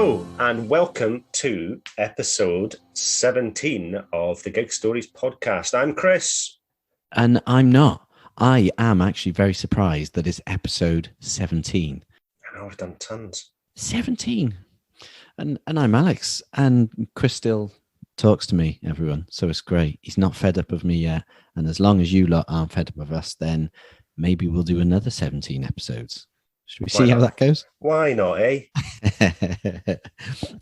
Hello and welcome to episode 17 of the Gig Stories podcast. I'm Chris. And I'm not. I am actually very surprised that it's episode 17. I know I've done tons. 17. And I'm Alex. And Chris still talks to me, everyone. So it's great. He's not fed up of me yet. And as long as you lot aren't fed up of us, then maybe we'll do another 17 episodes. Should we see how that goes? Why not, eh?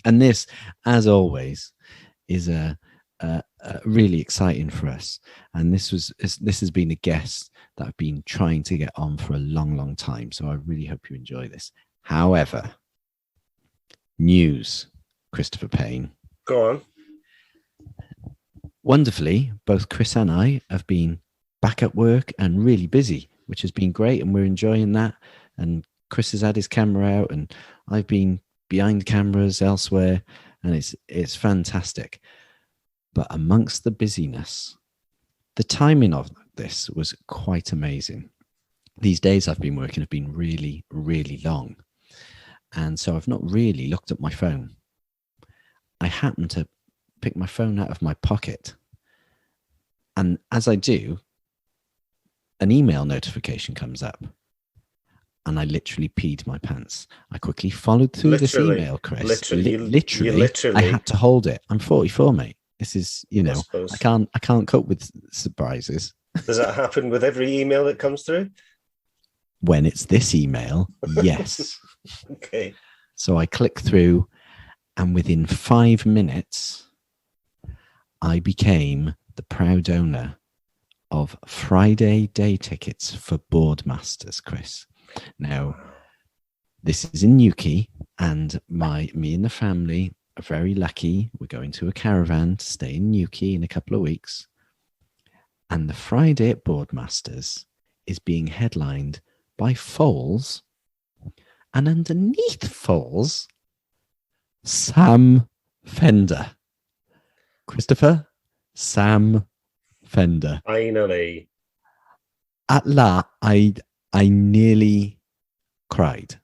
And this, as always, is really exciting for us. And this has been a guest that I've been trying to get on for a long, long time. So I really hope you enjoy this. However, news, Christopher Payne. Go on. Wonderfully, both Chris and I have been back at work and really busy, which has been great. And we're enjoying that. And Chris has had his camera out and I've been behind cameras elsewhere. And it's fantastic. But amongst the busyness, the timing of this was quite amazing. These days I've been working have been really, really long. And so I've not really looked at my phone. I happened to pick my phone out of my pocket. And as I do, an email notification comes up. And I literally peed my pants. I quickly followed through this email, Chris. Literally, I had to hold it. I'm 44, mate. This is, I can't cope with surprises. Does that happen with every email that comes through? When it's this email, yes. Okay. So I click through, and within 5 minutes, I became the proud owner of Friday day tickets for Boardmasters, Chris. Now, this is in Newquay, and me and the family are very lucky. We're going to a caravan to stay in Newquay in a couple of weeks. And the Friday at Boardmasters is being headlined by Foals. And underneath Foals, Sam Fender. Christopher, Sam Fender. Finally. At la, I nearly cried.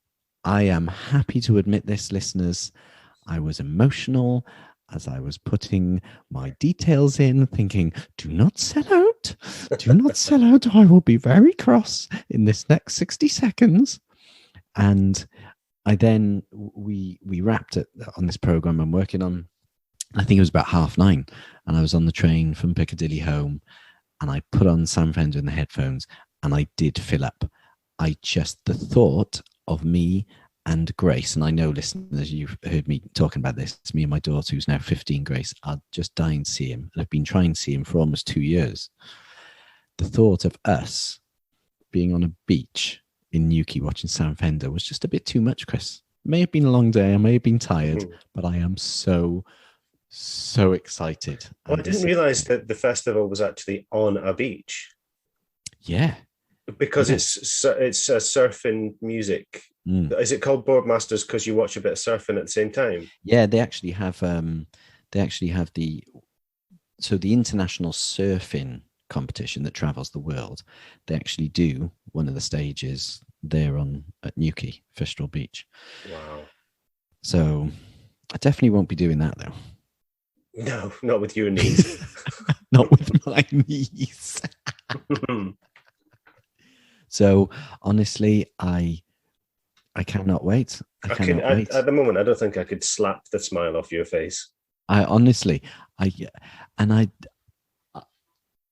I am happy to admit this, listeners. I was emotional as I was putting my details in, thinking, do not sell out. Do not sell out. I will be very cross in this next 60 seconds. And we wrapped it on this program I'm working on. I think it was about 9:30. And I was on the train from Piccadilly home. And I put on Sam Fender in the headphones. And I did fill up. The thought of me and Grace, and I know, listeners, you've heard me talking about this. It's me and my daughter, who's now 15, Grace, are just dying to see him. And I've been trying to see him for almost 2 years. The thought of us being on a beach in Newquay watching Sam Fender was just a bit too much, Chris. It may have been a long day. I may have been tired, but I am so excited. Well, I didn't realize that the festival was actually on a beach. Yeah. Because it's surfing music. Is it called Boardmasters because you watch a bit of surfing at the same time? Yeah, they actually have the international surfing competition that travels the world. They actually do one of the stages there at Newquay, Fistral Beach. Wow. So I definitely won't be doing that though. No, not with your knees. Not with my knees. So honestly, I cannot wait. At the moment, I don't think I could slap the smile off your face. I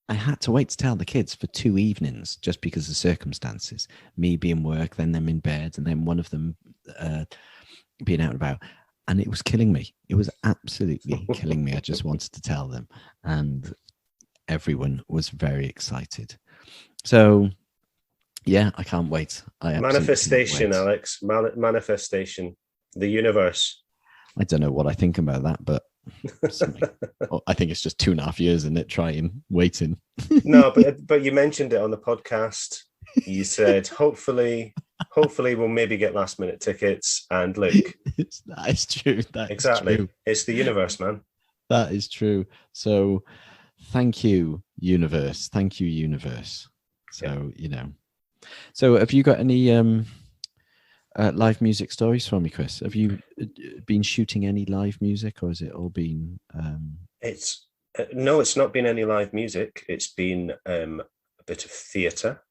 had to wait to tell the kids for 2 evenings just because of circumstances. Me being work, then them in bed, and then one of them being out and about. And it was killing me. It was absolutely killing me. I just wanted to tell them. And everyone was very excited. So yeah, I can't wait. Manifestation, Alex. Manifestation. The universe. I don't know what I think about that, but I think it's just 2.5 years, isn't it? Waiting. No, but you mentioned it on the podcast. You said, hopefully we'll maybe get last minute tickets. And look. That is true. Exactly. True. It's the universe, man. That is true. So thank you, universe. Thank you, universe. So, So have you got any live music stories for me, Chris? Have you been shooting any live music, or has it all been? It's no, it's not been any live music. It's been a bit of theatre.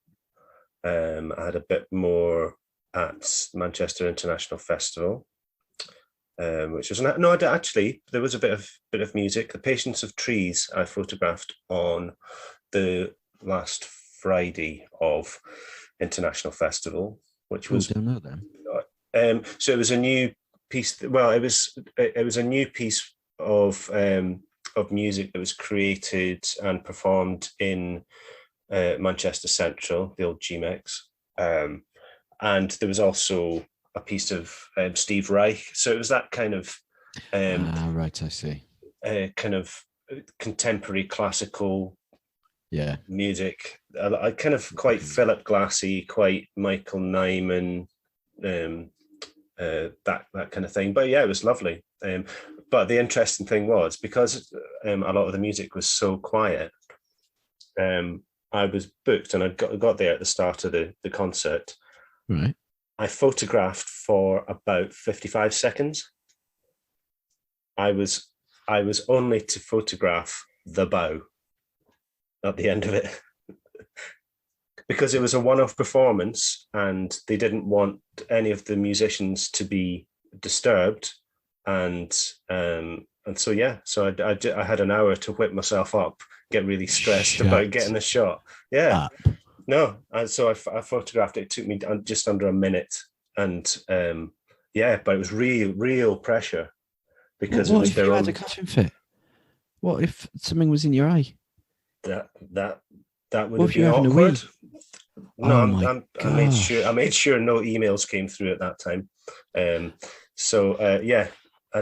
I had a bit more at Manchester International Festival, which was no. Actually, there was a bit of music. The Patience of Trees I photographed on the last Friday of International Festival, which was. Don't know them. So it was a new piece. Well, it was a new piece of music that was created and performed in Manchester Central, the old GMEX, and there was also a piece of Steve Reich. So it was that kind of right. I see. Kind of contemporary classical, music. I kind of quite Philip Glassy, quite Michael Nyman, that kind of thing. But yeah, it was lovely. But the interesting thing was, because a lot of the music was so quiet, I was booked and I got there at the start of the concert. Right. I photographed for about 55 seconds. I was only to photograph the bow at the end of it because it was a one-off performance and they didn't want any of the musicians to be disturbed. And so I had an hour to whip myself up, get really stressed about getting a shot. Yeah. No, so I photographed it. It took me just under a minute, and but it was real pressure because what if you had a coughing fit? What if something was in your eye? That would have been awkward. No, I made sure no emails came through at that time. I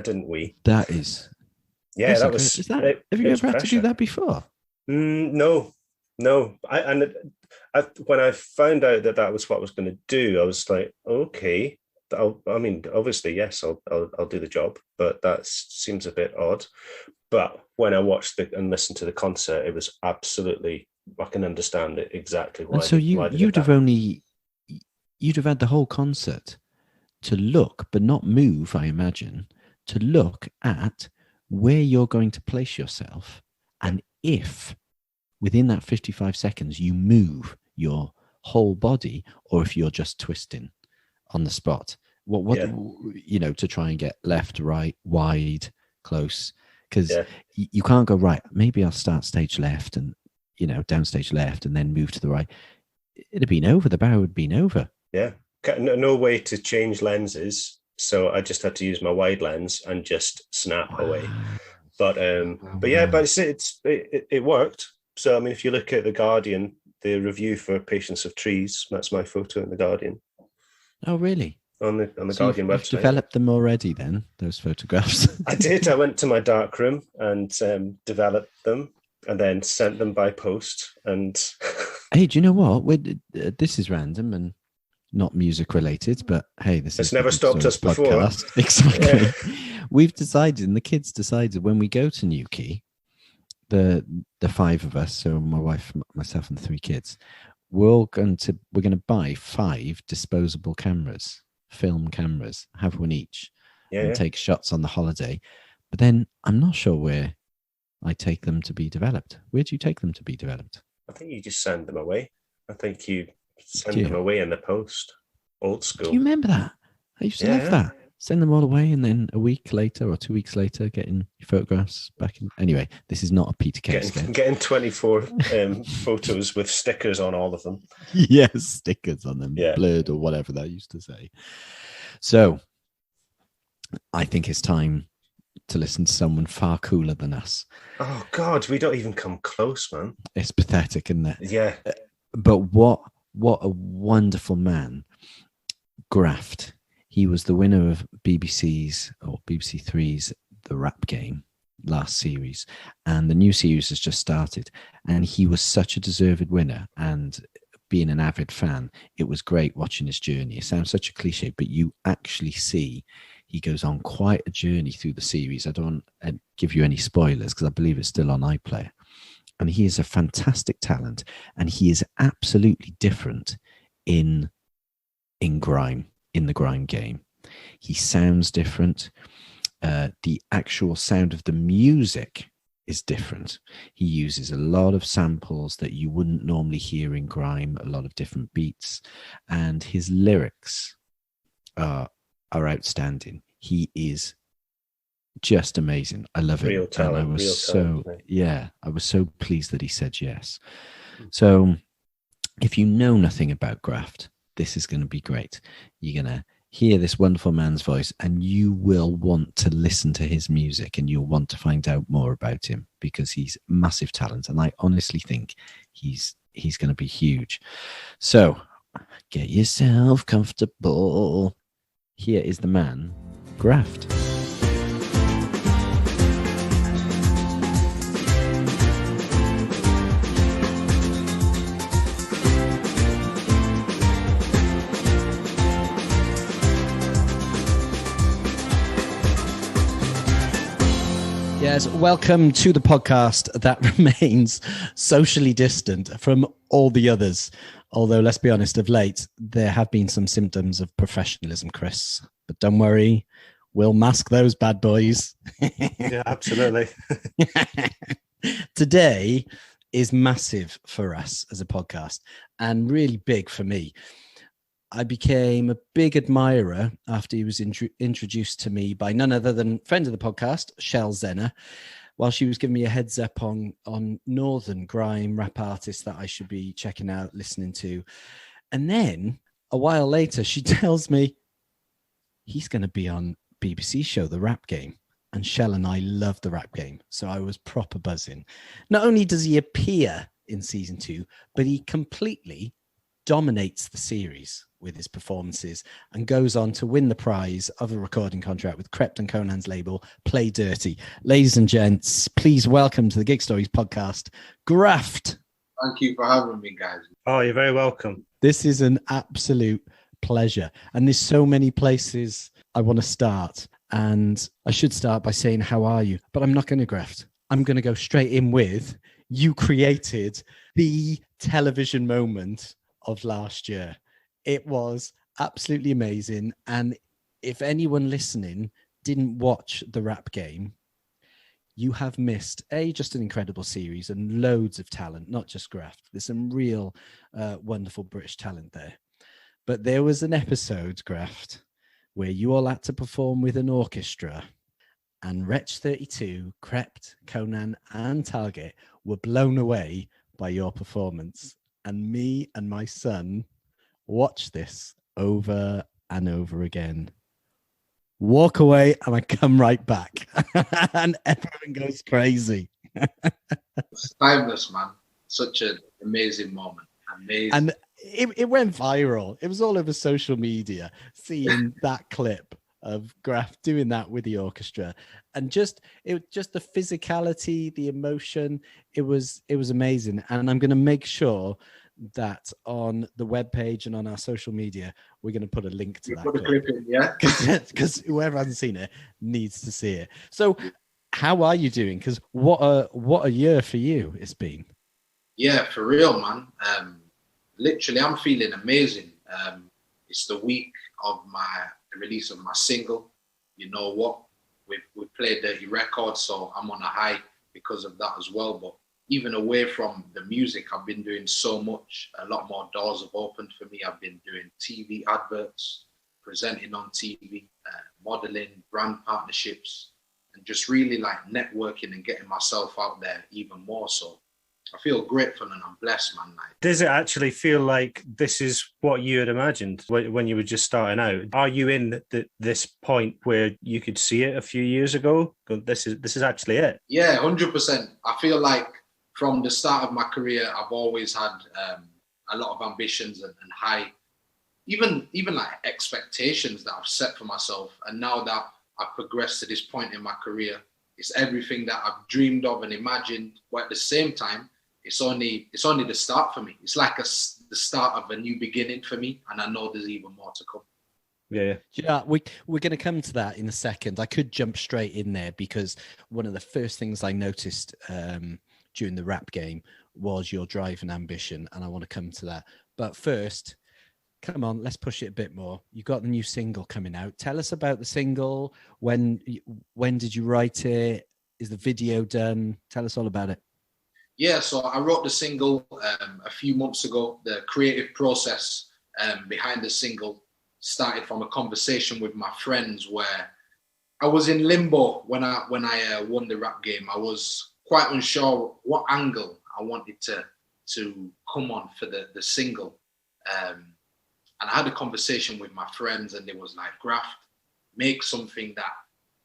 didn't wee. That is. Yeah, that was. Have you ever had to do that before? No. When I found out that was what I was going to do, I was like, okay. Obviously, yes, I'll do the job, but that seems a bit odd. But when I watched and listened to the concert, it was absolutely. I can understand it exactly why. And so you'd have had the whole concert to look, but not move. I imagine to look at where you're going to place yourself, and if within that 55 seconds you move your whole body, or if you're just twisting on the spot. To try and get left, right, wide, close, because you can't go right. Maybe I'll start stage left and downstage left and then move to the right. It'd have been over. The bow would have been over. Yeah, no way to change lenses, so I just had to use my wide lens and just snap away. But it worked. So I mean, if you look at the Guardian, the review for Patience of Trees, that's my photo in the Guardian. Oh, really? On the Guardian website. You've developed them already then, those photographs? I did. I went to my darkroom and developed them and then sent them by post. And hey, do you know what? This is random and not music related, but hey, it's never stopped us podcast. Before. Exactly. Yeah. We've decided, and the kids decided, when we go to Newquay, the five of us, so my wife, myself, and 3 kids, we're going to buy 5 disposable cameras, film cameras, have one each, and take shots on the holiday. But then I'm not sure where I take them to be developed. Where do you take them to be developed? I think you just send them away. I think you send them away in the post. Old school. Do you remember that? I used to love that. Send them all away, and then a week later or 2 weeks later, getting your photographs back in. Anyway, this is not a Peter Kay sketch. Getting 24 photos with stickers on all of them. Yes, stickers on them, blurred or whatever that used to say. So, I think it's time to listen to someone far cooler than us. Oh God, we don't even come close, man. It's pathetic, isn't it? Yeah. But what a wonderful man, Graft. He was the winner of BBC 3's The Rap Game last series, and the new series has just started, and he was such a deserved winner. And being an avid fan, it was great watching his journey. It sounds such a cliche, but you actually see he goes on quite a journey through the series. I don't give you any spoilers because I believe it's still on iPlayer. And he is a fantastic talent, and he is absolutely different in grime. in the grime game. He sounds different. The actual sound of the music is different. He uses a lot of samples that you wouldn't normally hear in grime, a lot of different beats, and his lyrics are outstanding. He is just amazing. I love Real him. talent. And I was I was so pleased that he said yes. So if you know nothing about Graft, this is going to be great. You're going to hear this wonderful man's voice and you will want to listen to his music and you'll want to find out more about him because he's massive talent. And I honestly think he's going to be huge. So get yourself comfortable. Here is the man, Graft. Yes, welcome to the podcast that remains socially distant from all the others. Although, let's be honest, of late, there have been some symptoms of professionalism, Chris. But don't worry, we'll mask those bad boys. Yeah, absolutely. Today is massive for us as a podcast and really big for me. I became a big admirer after he was introduced to me by none other than friend of the podcast, Shell Zenner, while she was giving me a heads up on northern grime rap artists that I should be checking out, listening to. And then a while later, she tells me he's going to be on BBC show, The Rap Game. And Shell and I love The Rap Game. So I was proper buzzing. Not only does he appear in season 2, but he completely dominates the series with his performances and goes on to win the prize of a recording contract with Crept and Conan's label, Play Dirty. Ladies and gents, please welcome to the Gig Stories podcast, Graft. Thank you for having me, guys. Oh, you're very welcome. This is an absolute pleasure. And there's so many places I want to start. And I should start by saying, how are you? But I'm not going to graft. I'm going to go straight in with, you created the television moment of last year. It was absolutely amazing. And if anyone listening didn't watch The Rap Game, you have missed just an incredible series and loads of talent, not just Graft. There's some real wonderful British talent there. But there was an episode, Graft, where you all had to perform with an orchestra, and Wretch 32, Crept, Conan, and Target were blown away by your performance. And me and my son watched this over and over again. Walk away and I come right back. And everyone goes crazy. It's timeless, man. Such an amazing moment. Amazing. And it went viral. It was all over social media, seeing that clip of Graft doing that with the orchestra. And just the physicality, the emotion, it was amazing. And I'm going to make sure that on the webpage and on our social media, we're going to put a link to that clip. Yeah, because whoever hasn't seen it needs to see it. So how are you doing? Because what a year for you it's been. Yeah, for real, man. Literally, I'm feeling amazing. It's the week of the release of my single. You know what? We've played Dirty Records, so I'm on a high because of that as well. But even away from the music, I've been doing so much. A lot more doors have opened for me. I've been doing TV adverts, presenting on TV, modeling, brand partnerships, and just really like networking and getting myself out there even more. So I feel grateful and I'm blessed, man. Does it actually feel like this is what you had imagined when you were just starting out? Are you in this point where you could see it a few years ago? This is actually it. Yeah, 100%. I feel like from the start of my career, I've always had a lot of ambitions and high, even like expectations that I've set for myself. And now that I've progressed to this point in my career, it's everything that I've dreamed of and imagined. But at the same time, it's only the start for me. It's like the start of a new beginning for me, and I know there's even more to come. Yeah, we're going to come to that in a second. I could jump straight in there because one of the first things I noticed during the Rap Game was your drive and ambition, and I want to come to that. But first, come on, let's push it a bit more. You've got the new single coming out. Tell us about the single. When did you write it? Is the video done? Tell us all about it. Yeah, so I wrote the single a few months ago. The creative process behind the single started from a conversation with my friends where I was in limbo when I won the rap game. I was quite unsure what angle I wanted to come on for the single. And I had a conversation with my friends, and they was like, Graft, make something that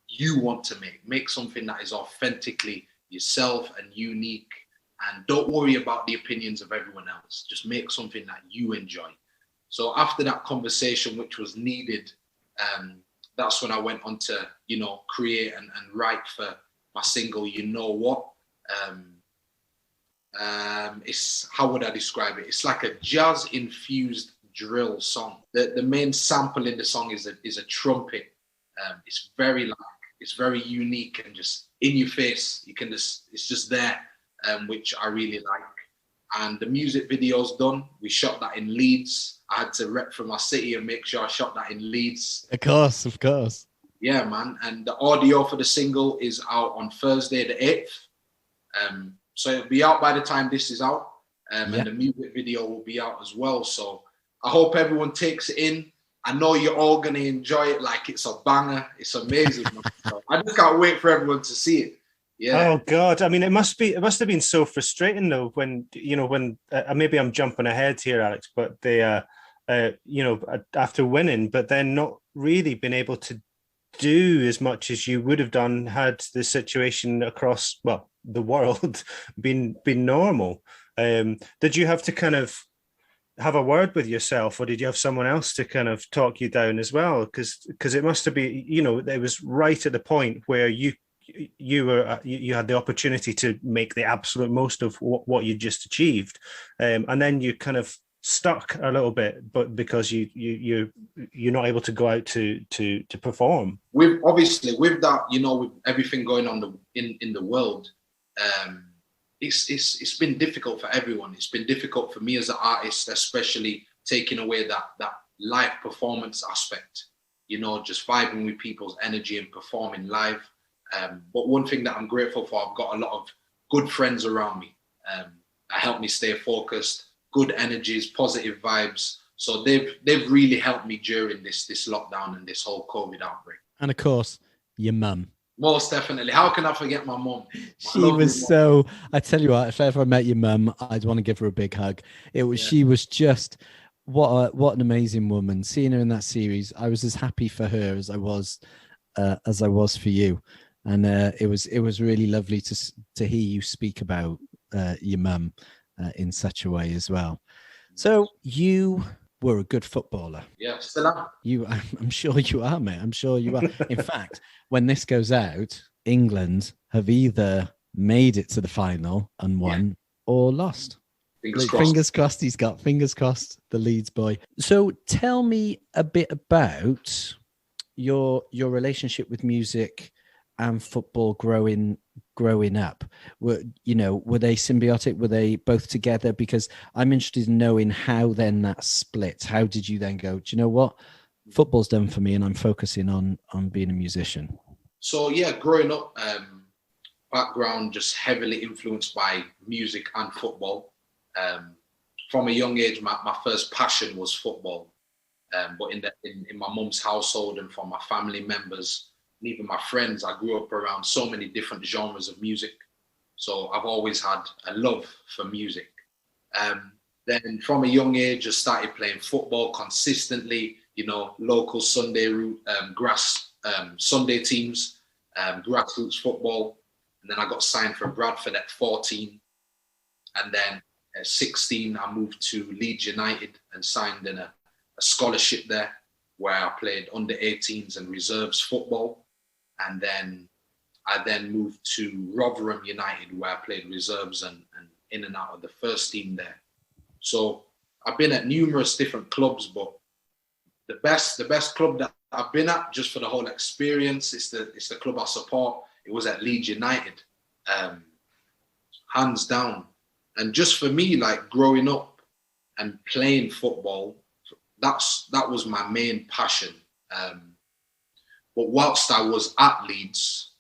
you want to make something that is authentically yourself and unique, and don't worry about the opinions of everyone else. Just make something that you enjoy. So after that conversation, which was needed, that's when I went on to, create and write for my single, You Know What. It's, how would I describe it? It's like a jazz-infused drill song. The main sample in the song is a trumpet. It's very unique and just in your face. It's just there, which I really like. And the music video's done. We shot that in Leeds. I had to rep for my city and make sure I shot that in Leeds. Of course. Yeah, man. And the audio for the single is out on Thursday the 8th. So it'll be out by the time this is out. And the music video will be out as well. So I hope everyone takes it in. I know you're all going to enjoy it like it's a banger. It's amazing. So I just can't wait for everyone to see it. Yeah. Oh God! I mean, it must have been so frustrating though when maybe I'm jumping ahead here, Alex, but they after winning, but then not really been able to do as much as you would have done had the situation across the world been normal. Did you have to kind of have a word with yourself, or did you have someone else to kind of talk you down as well? Because it must have been, it was right at the point where you had the opportunity to make the absolute most of what you just achieved, and then you kind of stuck a little bit, but because you're not able to go out to perform. With that, with everything going on in the world, it's been difficult for everyone. It's been difficult for me as an artist, especially taking away that live performance aspect. Just vibing with people's energy and performing live. But one thing that I'm grateful for, I've got a lot of good friends around me that help me stay focused, good energies, positive vibes. So they've really helped me during this lockdown and this whole COVID outbreak. And of course, your mum. Most definitely. How can I forget my mum? She was so, I tell you what, if ever I met your mum, I'd want to give her a big hug. She was just, what an amazing woman. Seeing her in that series, I was as happy for her as I was for you. And it was really lovely to hear you speak about your mum in such a way as well. So you were a good footballer. Yeah, still am. I'm sure you are, mate. I'm sure you are. In fact, when this goes out, England have either made it to the final and won or lost. Fingers crossed. He's got fingers crossed, the Leeds boy. So tell me a bit about your relationship with music and football growing up. Were they symbiotic? Were they both together? Because I'm interested in knowing how then that split. How did you then go, do you know what? Football's done for me and I'm focusing on being a musician. So yeah, growing up, background just heavily influenced by music and football. From a young age, my first passion was football. But in my mum's household and from my family members, and even my friends, I grew up around so many different genres of music. So I've always had a love for music. Then from a young age, I started playing football consistently, local Sunday grass Sunday teams, grassroots football. And then I got signed for Bradford at 14. And then at 16, I moved to Leeds United and signed in a scholarship there where I played under 18s and reserves football. And then I moved to Rotherham United where I played reserves and in and out of the first team there. So I've been at numerous different clubs, but the best club that I've been at, just for the whole experience, it's the club I support. It was at Leeds United, hands down. And just for me, like growing up and playing football that was my main passion. But whilst I was at Leeds,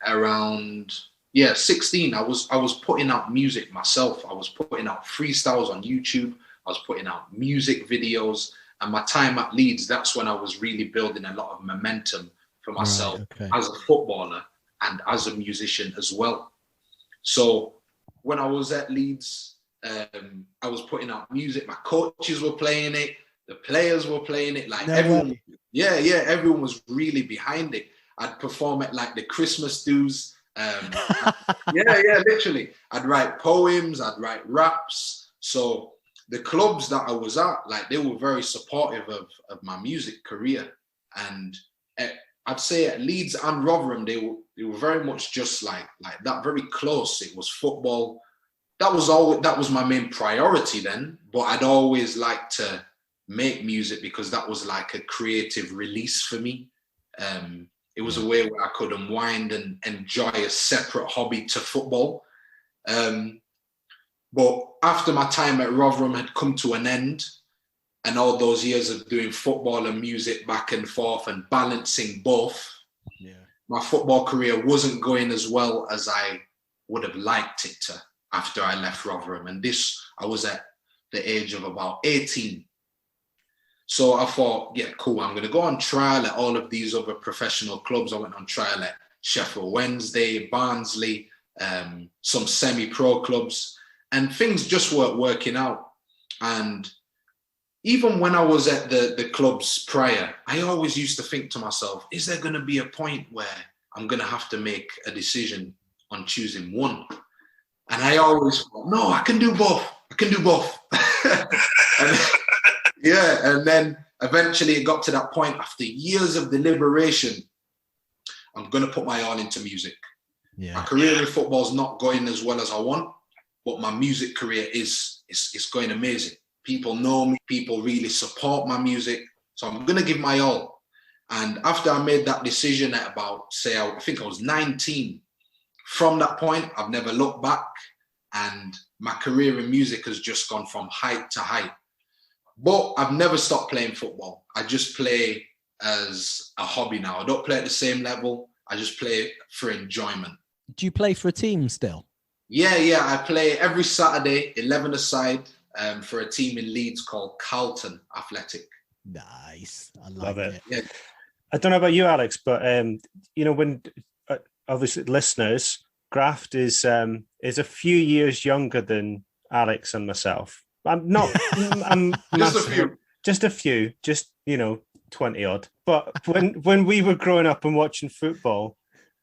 around 16, I was putting out music myself. I was putting out freestyles on YouTube. I was putting out music videos. And my time at Leeds, that's when I was really building a lot of momentum for myself as a footballer and as a musician as well. So when I was at Leeds, I was putting out music. My coaches were playing it. The players were playing it. Like everyone, everyone was really behind it. I'd perform at like the Christmas dues. Literally. I'd write poems. I'd write raps. So the clubs that I was at, like, they were very supportive of my music career. And I'd say at Leeds and Rotherham, they were very much just like that, very close. It was football. That was my main priority then. But I'd always liked to make music because that was like a creative release for me. It was a way where I could unwind and enjoy a separate hobby to football. But after my time at Rotherham had come to an end, and all those years of doing football and music back and forth and balancing both, my football career wasn't going as well as I would have liked it to after I left Rotherham. And I was at the age of about 18. So I thought, cool, I'm going to go on trial at all of these other professional clubs. I went on trial at Sheffield Wednesday, Barnsley, some semi-pro clubs, and things just weren't working out. And even when I was at the clubs prior, I always used to think to myself, is there going to be a point where I'm going to have to make a decision on choosing one? And I always thought, no, I can do both. And then eventually it got to that point after years of deliberation, I'm going to put my all into music. My career in football is not going as well as I want, but my music career is going amazing. People know me, people really support my music. So I'm going to give my all. And after I made that decision at about, I think I was 19, from that point, I've never looked back. And my career in music has just gone from height to height. But I've never stopped playing football. I just play as a hobby now. I don't play at the same level. I just play for enjoyment. Do you play for a team still? Yeah. I play every Saturday, 11-a-side, for a team in Leeds called Carlton Athletic. Nice. I love it. Yeah. I don't know about you, Alex, but when obviously listeners, Graft is a few years younger than Alex and myself. I'm not. I'm just a few, 20 odd. But when we were growing up and watching football,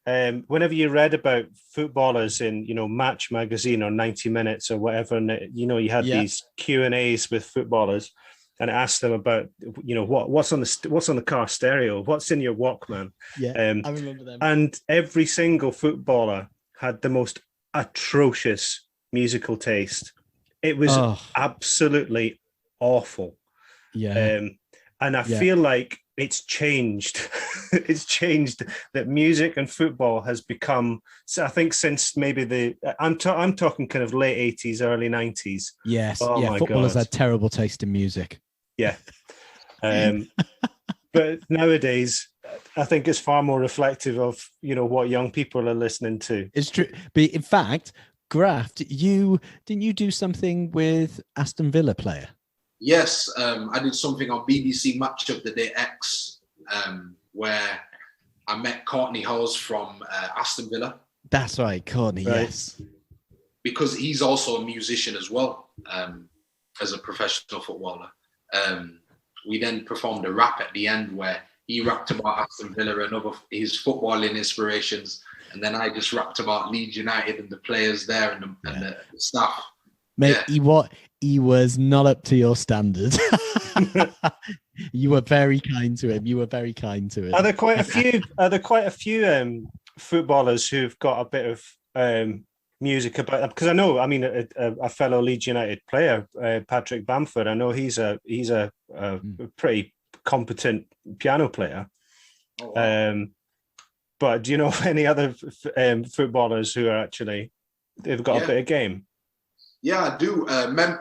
whenever you read about footballers in Match magazine or 90 Minutes or whatever, and you had these Q&As with footballers, and asked them about what's on the car stereo, what's in your Walkman. I remember them. And every single footballer had the most atrocious musical taste. It was absolutely awful. And I feel like it's changed. It's changed that music and football has become, I think, since maybe I'm talking kind of late 80s, early 90s. Yes. My Footballers God. had terrible taste in music. Yeah. But nowadays, I think it's far more reflective of, what young people are listening to. It's true. But in fact, Graft, didn't you do something with Aston Villa player? Yes, I did something on BBC Match of the Day X, where I met Courtney Hawes from Aston Villa. That's right, Courtney, right. Yes. Because he's also a musician as well, as a professional footballer. We then performed a rap at the end where he rapped about Aston Villa and other his footballing inspirations, and then I just rapped about Leeds United and the players there and the staff. Mate, he was not up to your standards. You were very kind to him. Are there quite a few footballers who've got a bit of music about them? Because I know, a fellow Leeds United player, Patrick Bamford. I know he's a pretty competent piano player. Oh, wow. But do you know any other footballers who are they've got a bit of game? Yeah, I do.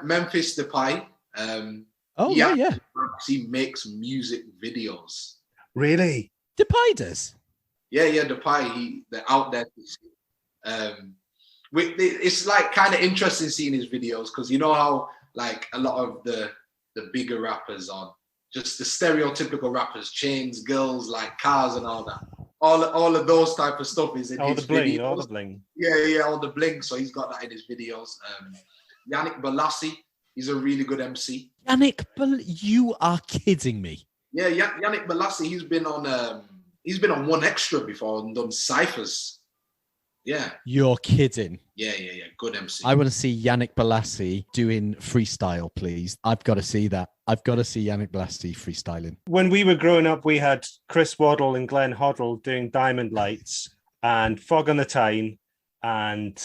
Memphis Depay. Oh, right, yeah. He makes music videos. Really? Depay does. Yeah, Depay, they're out there. It's like kind of interesting seeing his videos because you know how like a lot of the bigger rappers are just the stereotypical rappers, chains, girls, like cars and all that. All of those type of stuff is in his videos. All the bling. Yeah, all the bling. So he's got that in his videos. Yannick Balassi, he's a really good MC. Yannick, you are kidding me. Yeah, Yannick Balassi, he's been on One Extra before and done ciphers. Yeah. You're kidding. Yeah. Good MC. I want to see Yannick Balassi doing freestyle, please. I've got to see that. I've got to see Yannick Balassi freestyling. When we were growing up, we had Chris Waddle and Glenn Hoddle doing Diamond Lights and Fog on the Tyne and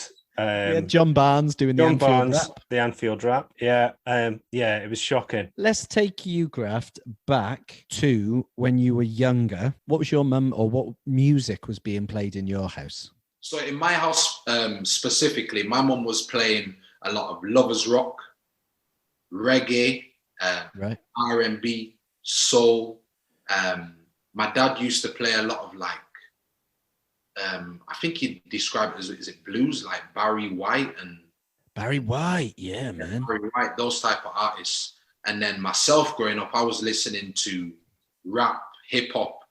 John Barnes doing the Anfield rap. The Anfield rap. Yeah, it was shocking. Let's take you, Graft, back to when you were younger. What was your mum or what music was being played in your house? So in my house specifically, my mum was playing a lot of lovers rock, reggae, right, R&B, soul. My dad used to play a lot of like, I think he'd describe it as, is it blues, like Barry White and... Barry White, yeah, man. Barry White, those type of artists. And then myself growing up, I was listening to rap, hip hop,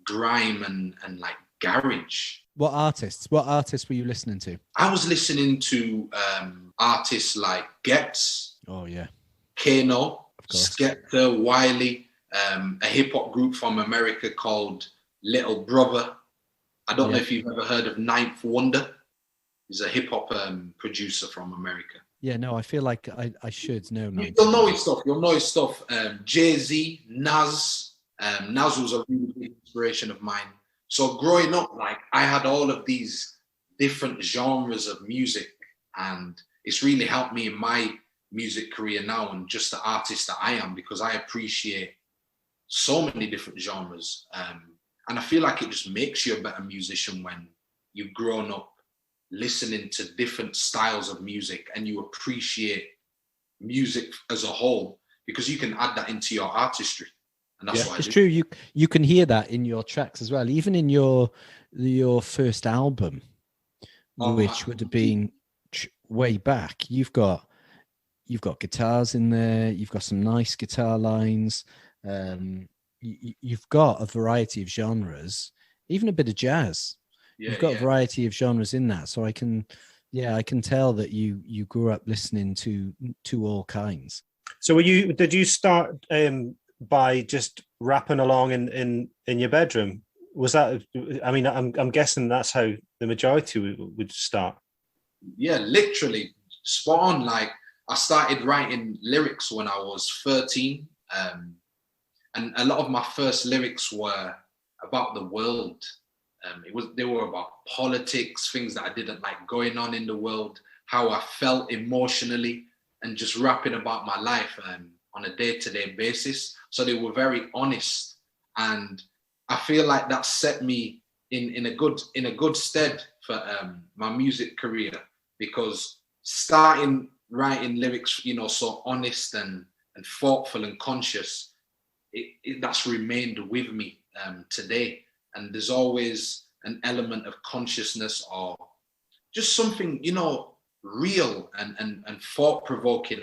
grime and like garage. What artists were you listening to? I was listening to artists like Gets. Oh, yeah. Kano, Skepta, Wiley, a hip hop group from America called Little Brother. I don't know if you've ever heard of Ninth Wonder. He's a hip hop producer from America. Yeah, no, I feel like I should know. You'll know his stuff. You'll know his stuff. Jay-Z, Nas. Nas was a really big inspiration of mine. So growing up, like I had all of these different genres of music, and it's really helped me in my music career now and just the artist that I am, because I appreciate so many different genres. And I feel like it just makes you a better musician when you've grown up listening to different styles of music and you appreciate music as a whole, because you can add that into your artistry. And that's what it's true. You can hear that in your tracks as well, even in your first album, which would have been way back. You've got guitars in there. You've got some nice guitar lines. You've got a variety of genres, even a bit of jazz. You've got a variety of genres in that. So I can tell that you grew up listening to all kinds. So did you start by just rapping along in your bedroom? Was that, I mean, I'm guessing that's how the majority would start. Yeah, literally spot on. Like I started writing lyrics when I was 13. And a lot of my first lyrics were about the world. They were about politics, things that I didn't like going on in the world, how I felt emotionally, and just rapping about my life on a day-to-day basis. So they were very honest, and I feel like that set me in a good stead for my music career, because starting writing lyrics, so honest and thoughtful and conscious, that's remained with me today. And there's always an element of consciousness or just something, real and thought-provoking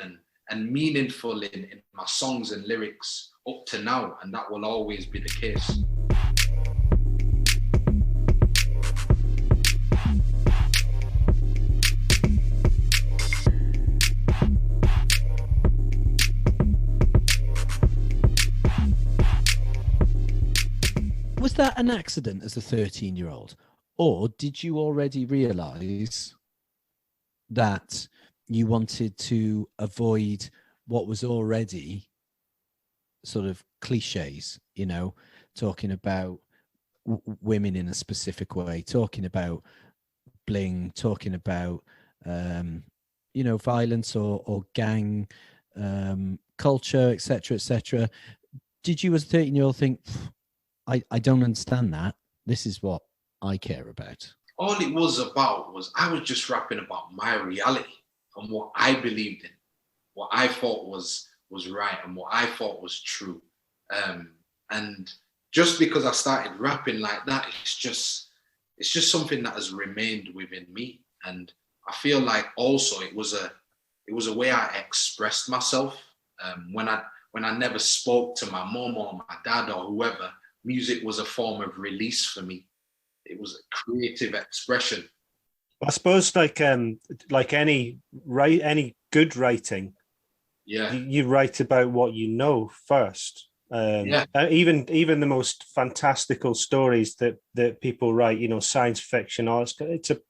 and meaningful in my songs and lyrics up to now. And that will always be the case. Was that an accident as a 13-year-old? Or did you already realize that you wanted to avoid what was already sort of cliches, talking about women in a specific way, talking about bling, talking about, violence or gang culture, etc., etc. Did you as a 13-year-old think, I don't understand that. This is what I care about? All it was about was I was just rapping about my reality and what I believed in, what I thought was was right and what I thought was true. And just because I started rapping like that, it's just something that has remained within me. And I feel like also it was a way I expressed myself. When I never spoke to my mom or my dad or whoever, music was a form of release for me. It was a creative expression. I suppose like any good writing, you write about what you know first. Even the most fantastical stories that people write, you know, science fiction,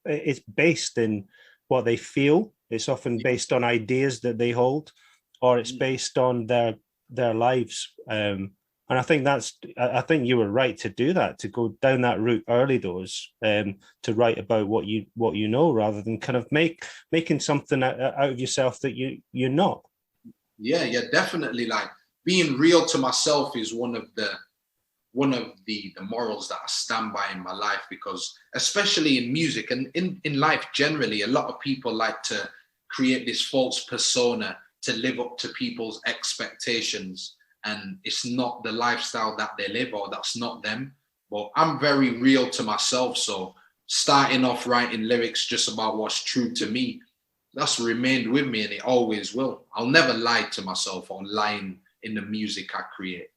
it's based in what they feel. It's often based on ideas that they hold, or it's based on their lives. And I think you were right to do that, to go down that route early doors, to write about what you know, rather than kind of making something out of yourself that you're not. Yeah, definitely. Like, being real to myself is one of the morals that I stand by in my life, because especially in music and in life generally, a lot of people like to create this false persona to live up to people's expectations, and it's not the lifestyle that they live, or that's not them. But I'm very real to myself, so starting off writing lyrics just about what's true to me, that's remained with me, and it always will. I'll never lie to myself or lying in the music I create.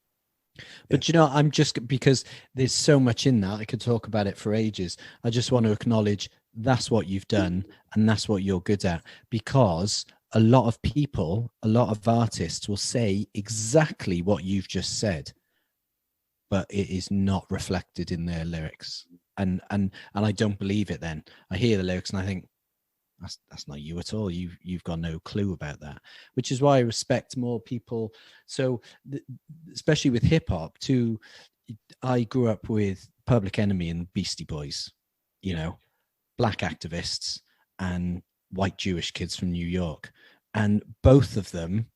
But you know, I'm just, because there's so much in that, I could talk about it for ages. I just want to acknowledge that's what you've done and that's what you're good at, because a lot of people, a lot of artists will say exactly what you've just said, but it is not reflected in their lyrics. And I don't believe it. Then I hear the lyrics and I think, that's not you at all. You've got no clue about that, which is why I respect more people. So especially with hip hop too, I grew up with Public Enemy and Beastie Boys, you know, black activists and white Jewish kids from New York. And both of them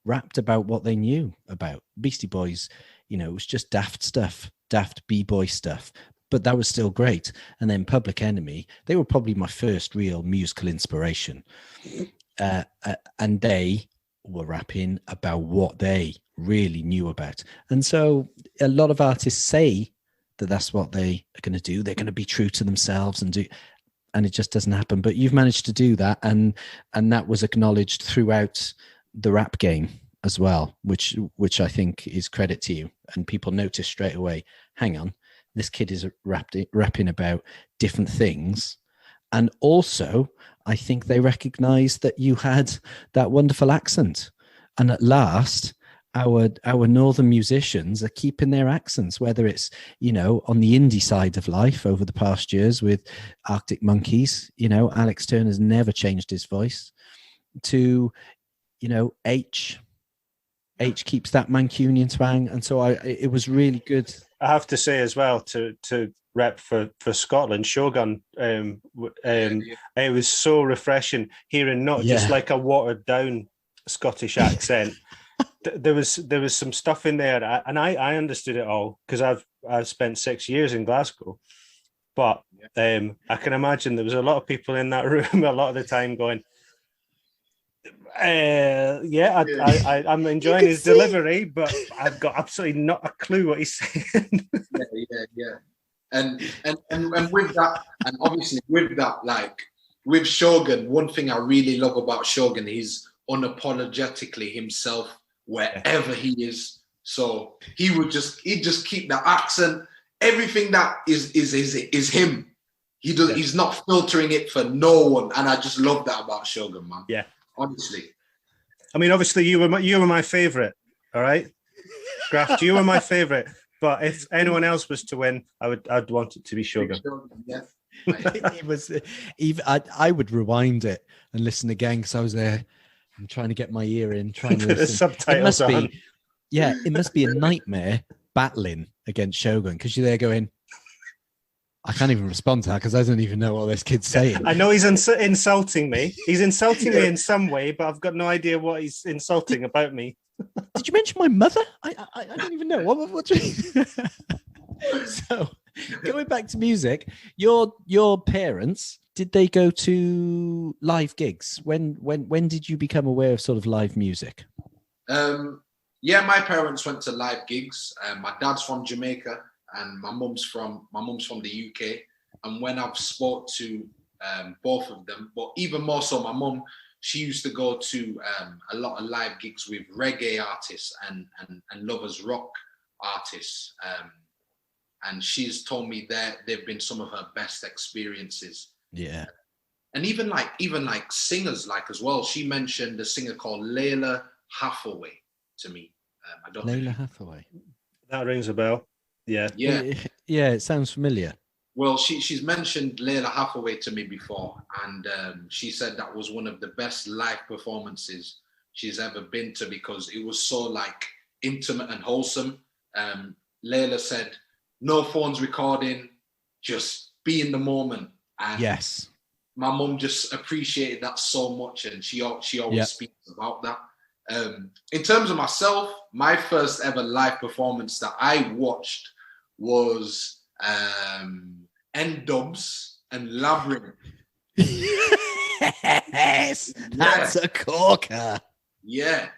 rapped about what they knew about. Beastie Boys, you know, it was just daft stuff, daft b-boy stuff. But that was still great. And then Public Enemy, they were probably my first real musical inspiration. And they were rapping about what they really knew about. And so a lot of artists say that that's what they are going to do. They're going to be true to themselves and it just doesn't happen. But you've managed to do that. And that was acknowledged throughout the rap game as well, which I think is credit to you. And people notice straight away, hang on, this kid is rapping about different things. And also, I think they recognized that you had that wonderful accent. And at last, our northern musicians are keeping their accents, whether it's, you know, on the indie side of life over the past years with Arctic Monkeys, you know, Alex Turner's never changed his voice, to, you know, H keeps that Mancunian twang. And so it was really good. I have to say as well, to rep for Scotland, Shogun, it was so refreshing hearing not just like a watered down Scottish accent. There was some stuff in there, and I understood it all because I've spent 6 years in Glasgow. But I can imagine there was a lot of people in that room a lot of the time going, I'm enjoying his delivery, but I've got absolutely not a clue what he's saying. Yeah. And with that, and obviously with that, like with Shogun, one thing I really love about Shogun, he's unapologetically himself wherever he is. So he'd just keep the accent, everything that is him. He's not filtering it for no one, and I just love that about Shogun, man. Yeah. Honestly. I mean, obviously you were my favorite. All right, Graft, you were my favorite. But if anyone else was to win, I'd want it to be Shogun. Yeah. It was even. I would rewind it and listen again because I was there. I'm trying to get my ear in, trying to listen. The subtitles on. It must be a nightmare battling against Shogun because you're there going, I can't even respond to that because I don't even know what this kid's saying. I know he's insulting me. He's insulting me in some way, but I've got no idea what he's insulting about me. Did you mention my mother? I don't even know. What do you... So, going back to music, your parents, did they go to live gigs? When did you become aware of sort of live music? Yeah, my parents went to live gigs. My dad's from Jamaica, and my mum's from the UK. And when I've spoke to both of them, but even more so, my mum, she used to go to a lot of live gigs with reggae artists and lovers rock artists. And she's told me that they've been some of her best experiences. Yeah. And even like singers, like as well. She mentioned a singer called Layla Hathaway to me. I don't know. Layla Hathaway. That rings a bell. Yeah. Yeah. Yeah, it sounds familiar. Well, she's mentioned Layla Hathaway to me before, and she said that was one of the best live performances she's ever been to because it was so like intimate and wholesome. Layla said, no phones recording, just be in the moment. And yes. My mum just appreciated that so much, and she always speaks about that. In terms of myself, my first ever live performance that I watched was N-Dubs and Labyrinth. Yes, that's a corker. Yeah.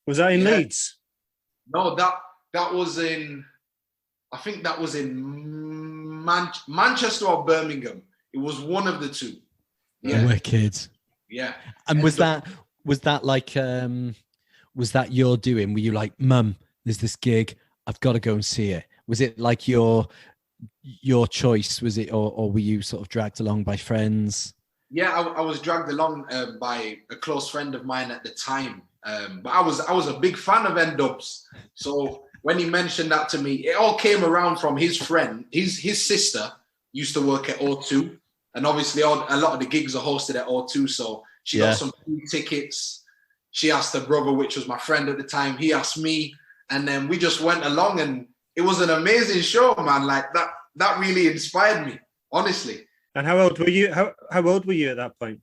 Was that in Leeds? No, that was in, I think that was in Manchester or Birmingham. It was one of the two. Yeah. Wicked. Yeah. And was that like was that your doing? Were you like, Mum, there's this gig, I've got to go and see it? Was it like your choice? Was it, or were you sort of dragged along by friends? Yeah, I was dragged along by a close friend of mine at the time. But I was a big fan of N-Dubs. So when he mentioned that to me, it all came around from his friend. His sister used to work at O2. And obviously a lot of the gigs are hosted at O2. So she got some free tickets. She asked her brother, which was my friend at the time. He asked me. And then we just went along, and it was an amazing show, man. Like that really inspired me, honestly. And how old were you? How old were you at that point?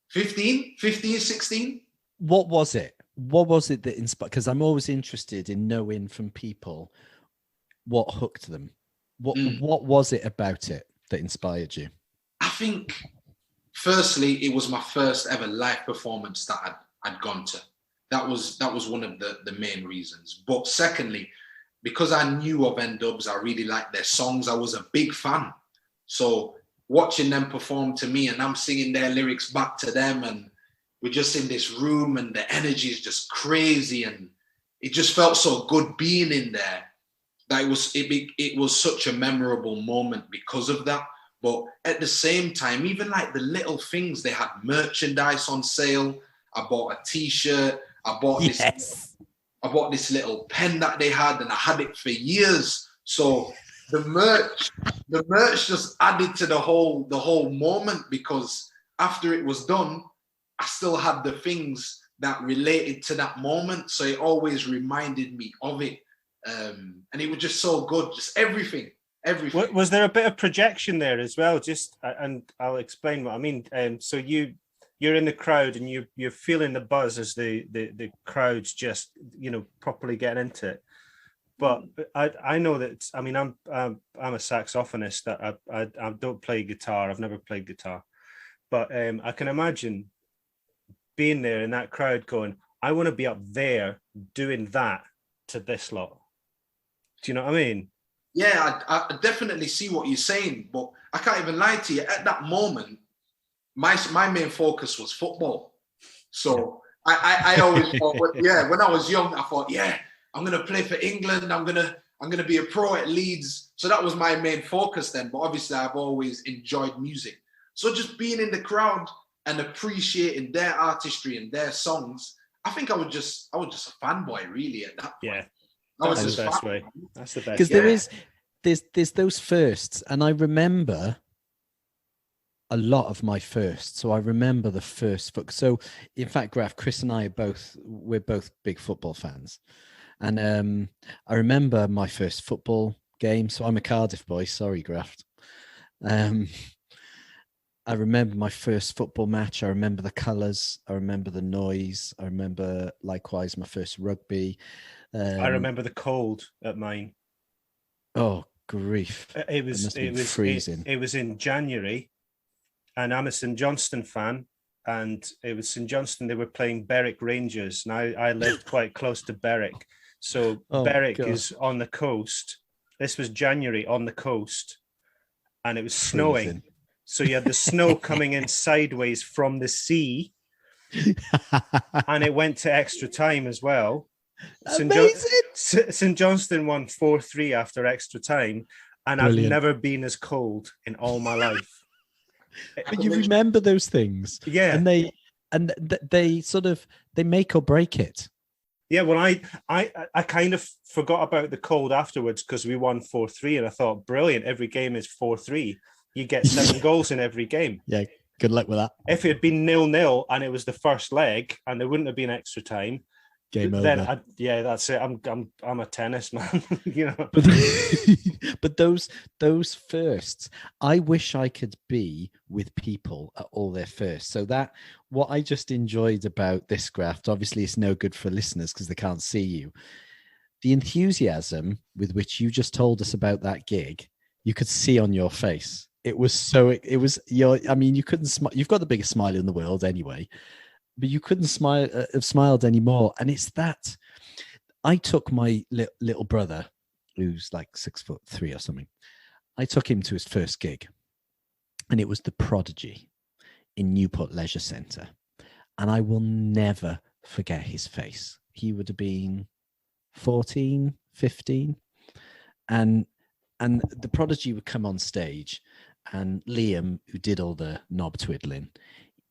15, 16. What was it? What was it that inspired? Because I'm always interested in knowing from people what hooked them. What was it about it that inspired you? I think, firstly, it was my first ever live performance that I'd gone to. That was one of the main reasons. But secondly, because I knew of N-Dubs, I really liked their songs. I was a big fan. So watching them perform to me, and I'm singing their lyrics back to them, and we're just in this room, and the energy is just crazy, and it just felt so good being in there. That it was such a memorable moment because of that. But at the same time, even like the little things, they had merchandise on sale. I bought a T-shirt. I bought this little pen that they had, and I had it for years. So the merch just added to the whole moment, because after it was done, I still had the things that related to that moment. So it always reminded me of it. And it was just so good, just everything. Was there a bit of projection there as well? And I'll explain what I mean. So you're in the crowd, and you're feeling the buzz as the crowd's just, properly getting into it. But I know that, I mean, I'm a saxophonist. That I don't play guitar. I've never played guitar, but I can imagine being there in that crowd going, I want to be up there doing that to this lot. Do you know what I mean? Yeah, I definitely see what you're saying, but I can't even lie to you. At that moment, my main focus was football. So I always thought, when I was young, I thought, I'm gonna play for England. I'm gonna be a pro at Leeds. So that was my main focus then. But obviously, I've always enjoyed music. So just being in the crowd and appreciating their artistry and their songs, I think I was just a fanboy really at that point. Yeah. That's the best way. That's the best. Because there's those firsts, and I remember a lot of my firsts. So I remember the first book. So in fact, Graft, Chris and I we're both big football fans, and I remember my first football game. So I'm a Cardiff boy. Sorry, Graft. I remember my first football match. I remember the colours. I remember the noise. I remember likewise my first rugby. I remember the cold at mine. Oh, grief. It was freezing. It was in January, and I'm a St Johnstone fan, and it was St Johnstone. They were playing Berwick Rangers, and I lived quite close to Berwick. So Berwick is on the coast. This was January on the coast, and it was snowing. Freezing. So you had the snow coming in sideways from the sea, and it went to extra time as well. St Johnstone won 4-3 after extra time, and Brilliant. I've never been as cold in all my life. But you remember those things, Yeah, and they sort of they make or break it. yeah. Well, I kind of forgot about the cold afterwards because we won 4-3, and I thought, brilliant. Every game is 4-3. You get 7 goals in every game. Yeah, good luck with that. If it had been 0-0 and it was the first leg and there wouldn't have been extra time, Game then over. that's it. I'm a tennis man, you know. But those firsts, I wish I could be with people at all their firsts. So that what I just enjoyed about this graft, obviously it's no good for listeners because they can't see you. The enthusiasm with which you just told us about that gig, you could see on your face. It was you couldn't smile. You've got the biggest smile in the world anyway, but you couldn't have smiled anymore. And it's that I took my little brother, who's like 6'3" or something. I took him to his first gig, and it was the Prodigy in Newport Leisure Centre. And I will never forget his face. He would have been 14, 15. And the Prodigy would come on stage, and Liam, who did all the knob twiddling,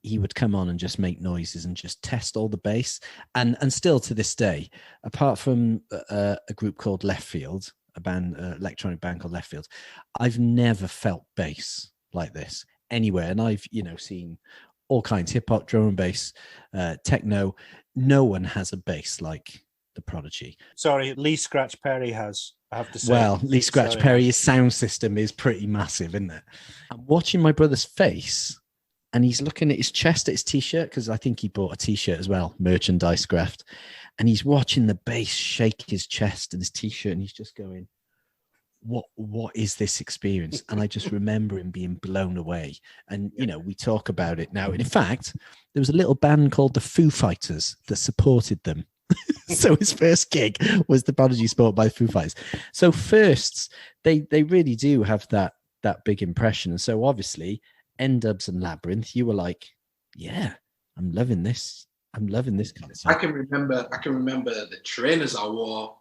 he would come on and just make noises and just test all the bass. And still to this day, apart from a group called Left Field, a band, electronic band called Left Field, I've never felt bass like this anywhere. And I've, seen all kinds, hip hop, drum and bass, techno. No one has a bass like the Prodigy. Sorry, Lee Scratch Perry has, I have to say. Well, Lee Scratch Perry's sound system is pretty massive, isn't it? I'm watching my brother's face, and he's looking at his chest at his t-shirt, because I think he bought a t-shirt as well, merchandise graft. And he's watching the bass shake his chest and his t-shirt, and he's just going, what is this experience? And I just remember him being blown away. And, we talk about it now. And in fact, there was a little band called the Foo Fighters that supported them. So his first gig was the Prodigy supported by the Foo Fighters. So firsts, they really do have that big impression. And so obviously, N-Dubs and Labyrinth, you were like, yeah, I'm loving this. I'm loving this concert. I can remember the trainers I wore.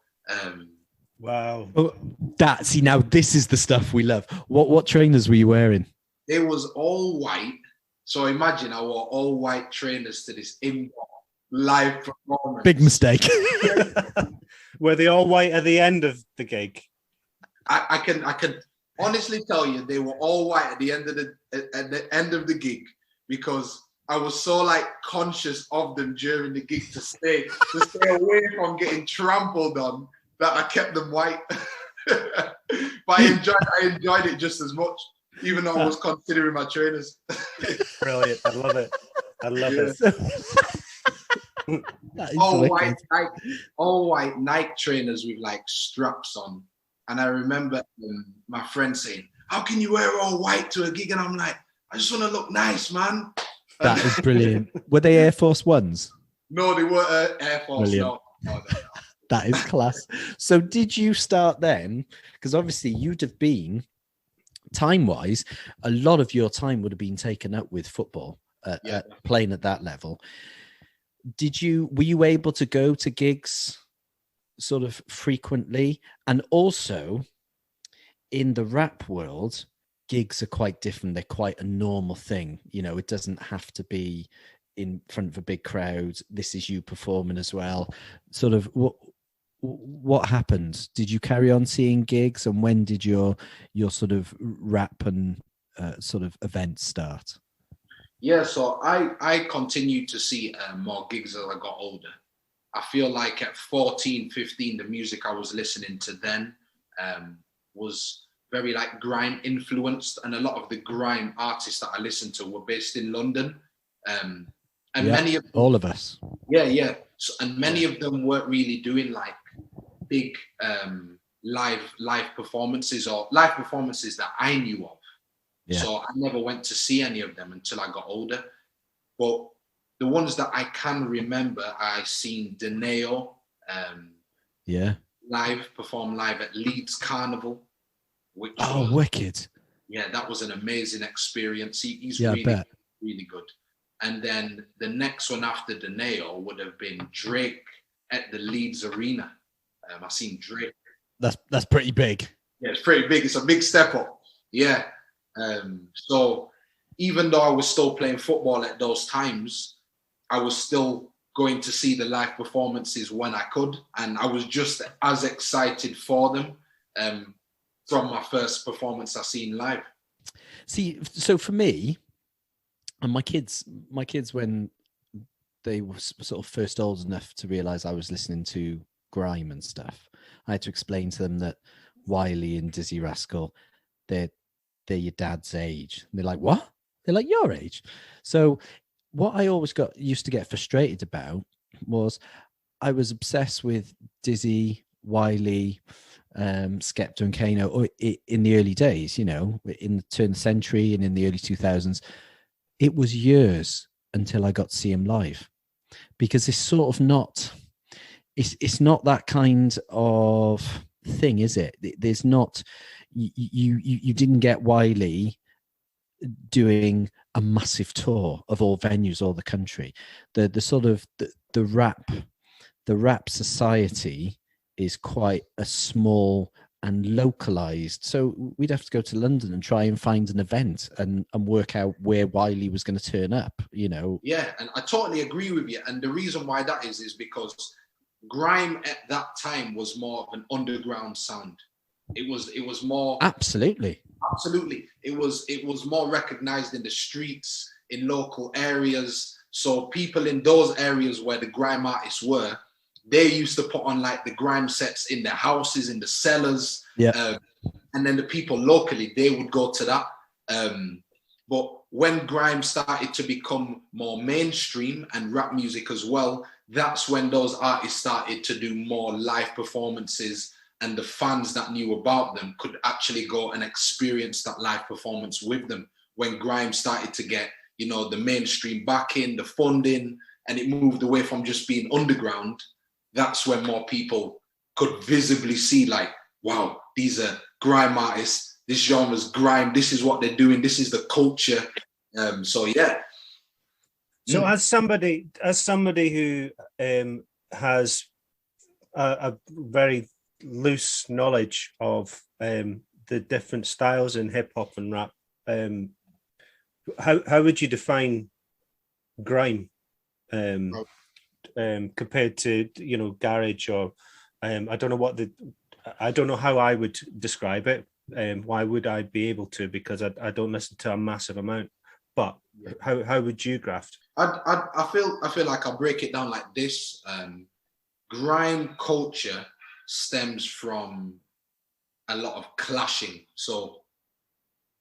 Wow. Oh, now this is the stuff we love. What trainers were you wearing? It was all white. So imagine I wore all white trainers to this indoor live performance. Big mistake. Were they all white at the end of the gig? I can honestly tell you they were all white at the end of the gig, because I was so conscious of them during the gig to stay away from getting trampled on, that I kept them white. But I enjoyed it just as much, even though I was considering my trainers. Brilliant. I love it. All white Nike trainers with straps on. And I remember my friend saying, "How can you wear all white to a gig?" And I'm like, "I just want to look nice, man." That is brilliant. Were they Air Force Ones? No, they were Air Force. No. That is class. So did you start then? Because obviously you'd have been, time-wise, a lot of your time would have been taken up with football, playing at that level. Were you able to go to gigs sort of frequently? And also, in the rap world, gigs are quite different. They're quite a normal thing. It doesn't have to be in front of a big crowd. This is you performing as well. Sort of what happened? Did you carry on seeing gigs, and when did your sort of rap and sort of events start? Yeah, so I continued to see more gigs as I got older. I feel like at 14, 15, the music I was listening to then was very grime influenced, and a lot of the grime artists that I listened to were based in London. And many of them, all of us. Yeah. So, and many of them weren't really doing big live performances, or live performances that I knew of. Yeah. So I never went to see any of them until I got older. But the ones that I can remember, I seen Deneo perform live at Leeds Carnival, which was wicked. Yeah, that was an amazing experience. He's really good. And then the next one after Deneo would have been Drake at the Leeds Arena. I seen Drake. That's pretty big. Yeah, it's pretty big. It's a big step up. Yeah. So even though I was still playing football at those times, I was still going to see the live performances when I could. And I was just as excited for them from my first performance I seen live. See, so for me, and my kids, when they were sort of first old enough to realize I was listening to grime and stuff, I had to explain to them that Wiley and Dizzy Rascal, they're your dad's age. And they're like, what? They're like, your age. So what I always used to get frustrated about was I was obsessed with Dizzy, Wiley, Skepta and Kano in the early days, you know, in the turn of the century and in the early 2000s. It was years until I got to see him live, because it's sort of not, it's not that kind of thing, is it? There's not, you didn't get Wiley doing a massive tour of all venues, all the country. The sort of the rap society is quite a small and localized. So we'd have to go to London and try and find an event and work out where Wiley was going to turn up, you know? Yeah, and I totally agree with you. And the reason why that is because grime at that time was more of an underground sound. It was more... Absolutely. It was more recognized in the streets, in local areas. So people in those areas where the grime artists were, they used to put on like the grime sets in their houses, in the cellars. Yeah. And then the people locally, they would go to that. But when grime started to become more mainstream and rap music as well, that's when those artists started to do more live performances, and the fans that knew about them could actually go and experience that live performance with them. When grime started to get, you know, the mainstream backing, the funding, and it moved away from just being underground, that's when more people could visibly see, like, wow, these are grime artists, this genre's grime, this is what they're doing, this is the culture. So yeah. So as somebody who has a very loose knowledge of the different styles in hip hop and rap, how would you define grime compared to, you know, garage, or I don't know how I would describe it. Why would I be able to? Because I don't listen to a massive amount. But how would you, Graft? I feel like I'll break it down like this. Grime culture stems from a lot of clashing. So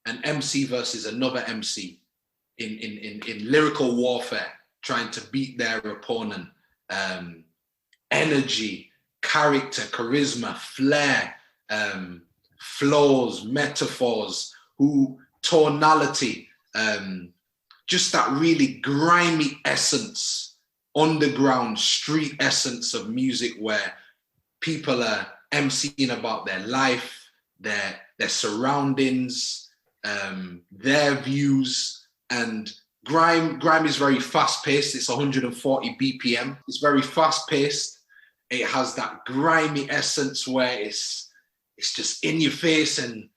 an MC versus another MC in lyrical warfare, trying to beat their opponent. Energy, character, charisma, flair, flows, metaphors, tonality, just that really grimy essence, underground street essence of music, where people are emceeing about their life, their surroundings, their views. And grime is very fast paced. It's 140 BPM. It's very fast paced. It has that grimy essence where it's just in your face, and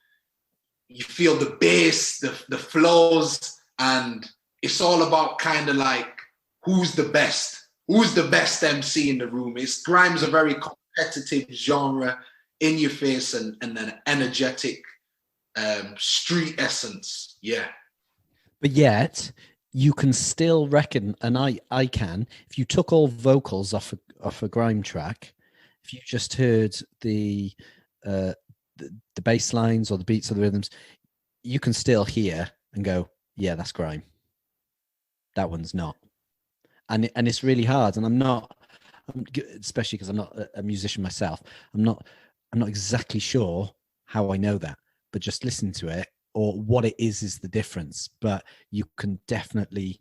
you feel the bass, the flows, and it's all about kind of like who's the best MC in the room. Grime's a very competitive genre, in your face, and then energetic street essence. Yeah. But yet you can still reckon, and I can, if you took all vocals off a grime track, if you just heard the bass lines or the beats or the rhythms, you can still hear and go, yeah, that's grime. That one's not. And it's really hard. And especially because I'm not a musician myself, I'm not exactly sure how I know that, but just listen to it, or what it is the difference. But you can definitely